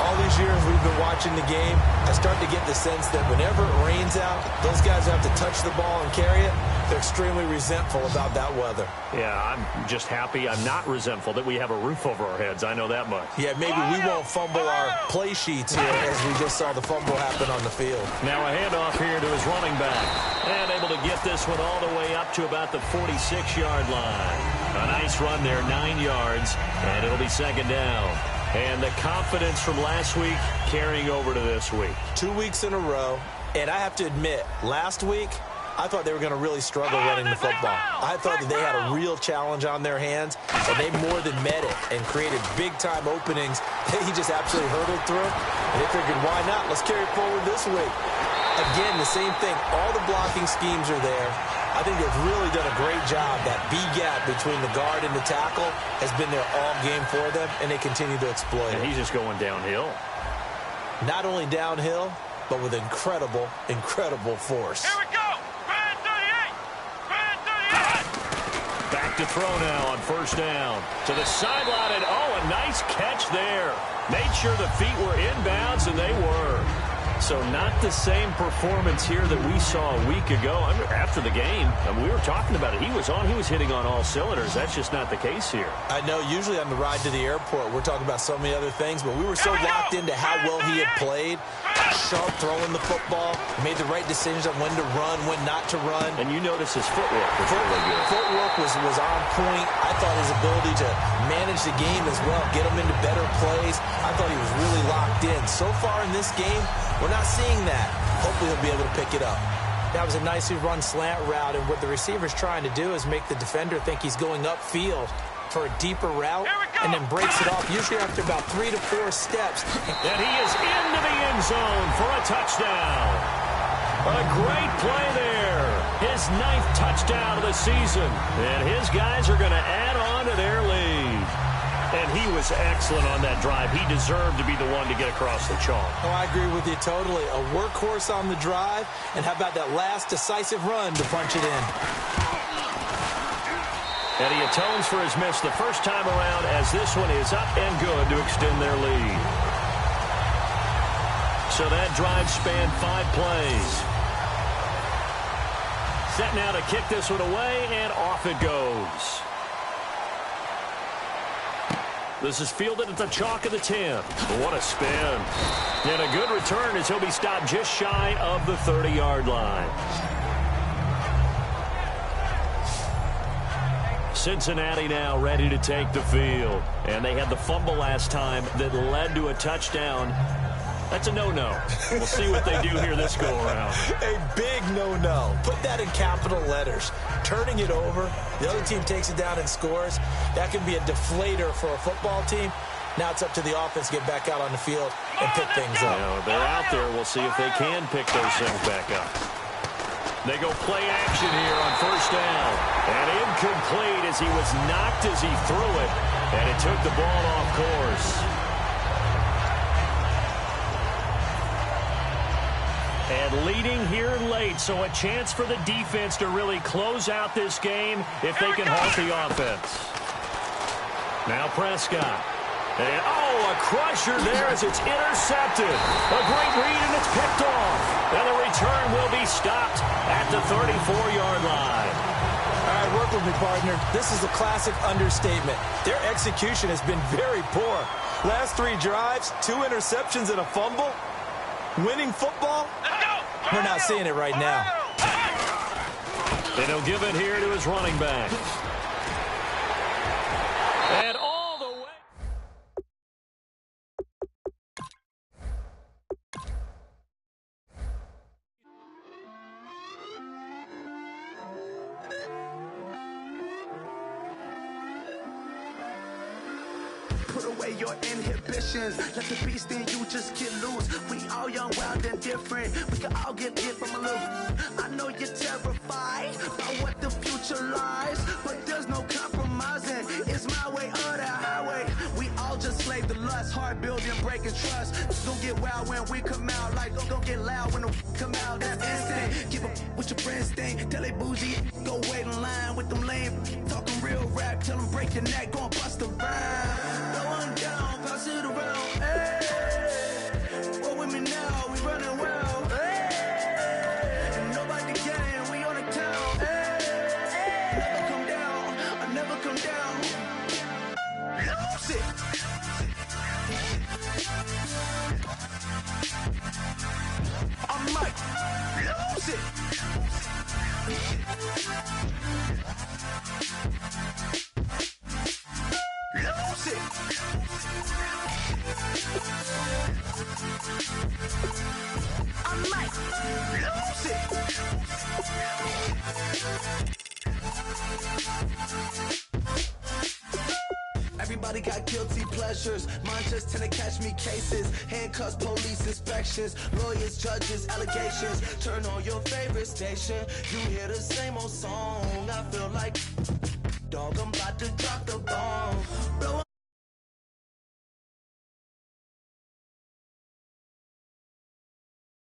All these years we've been watching the game, I start to get the sense that whenever it rains out, those guys who have to touch the ball and carry it, they're extremely resentful about that weather. Yeah, I'm just happy I'm not resentful that we have a roof over our heads. I know that much. Yeah, maybe we won't fumble our play sheets here as we just saw the fumble happen on the field. Now a handoff here to his running back. And able to get this one all the way up to about the 46-yard line. A nice run there, 9 yards, and it'll be 2nd down. And the confidence from last week carrying over to this week. 2 weeks in a row, and I have to admit, last week, I thought they were going to really struggle running the football. I thought that they had a real challenge on their hands, and they more than met it and created big-time openings that he just absolutely hurdled through. And they figured, why not? Let's carry it forward this week. Again, the same thing. All the blocking schemes are there. I think they've really done a great job. That B-gap between the guard and the tackle has been there all game for them, and they continue to exploit it. And he's just going downhill. Not only downhill, but with incredible, incredible force. Here we go. Grand 38. Grand 38. Back to throw now on 1st down. To the sideline, and oh, a nice catch there. Made sure the feet were inbounds, and they were. So not the same performance here that we saw a week ago. After the game, we were talking about it. He was hitting on all cylinders. That's just not the case here. I know usually on the ride to the airport, we're talking about so many other things, but we were so locked into how well he had played. Sharp throwing the football, made the right decisions on when to run, when not to run. And you notice his footwork was really good. Footwork was on point. I thought his ability to manage the game as well, get him into better plays. I thought he was really locked in. So far in this game, we're not seeing that. Hopefully he'll be able to pick it up. That was a nicely run slant route, and what the receiver's trying to do is make the defender think he's going upfield for a deeper route and then breaks it off, usually after about 3 to 4 steps. And he is into the end zone for a touchdown. A great play there. His 9th touchdown of the season. And his guys are going to add on to their lead. And he was excellent on that drive. He deserved to be the one to get across the chalk. Oh, I agree with you totally. A workhorse on the drive, and how about that last decisive run to punch it in? And he atones for his miss the first time around as this one is up and good to extend their lead. So that drive spanned 5 plays. Set now to kick this one away, and off it goes. This is fielded at the chalk of the 10. What a spin. And a good return as he'll be stopped just shy of the 30-yard line. Cincinnati now ready to take the field. And they had the fumble last time that led to a touchdown. That's a no-no. We'll see what they do here this go-around. A big no-no. Put that in capital letters. Turning it over, the other team takes it down and scores. That can be a deflator for a football team. Now it's up to the offense to get back out on the field and pick things up. Now, they're out there. We'll see if they can pick those things back up. They go play action here on first down. And incomplete as he was knocked as he threw it. And it took the ball off course. And leading here late, so a chance for the defense to really close out this game if they can halt the offense. Now Prescott. And, oh, a crusher there as it's intercepted. A great read, and it's picked off. And the return will be stopped at the 34-yard line. All right, work with me, partner. This is a classic understatement. Their execution has been very poor. Last 3 drives, 2 interceptions and a fumble. Winning football? We're not seeing it right now. And he'll give it here to his running back. And all the way. Put away your inhibitions. Let the beast in you just get loose. We all young, wild, and different. We can all get hit from a little. I know you're terrified by what the future lies, but there's no compromising. It's my way or the highway. We all just slave the lust, hard building, breaking trust. Don't get wild when we come out. Like don't get loud when the come out. That's instant. Give up what your friends think. Tell they bougie, go wait in line with them lame. Talking real rap, tell them break your neck, go and bust a rhyme. Going down, pass it around, hey. Roll with me now, we running well, hey. And nobody can, we on the town, hey. Never come down, I never come down. Lose it. I might lose it. Lose it. I might lose it. Everybody got guilty pleasures. Mine just tend to catch me cases. Handcuffs, police inspections, lawyers, judges, allegations. Turn on your favorite station. You hear the same old song. I feel like dog, I'm about to drop the bomb. Blow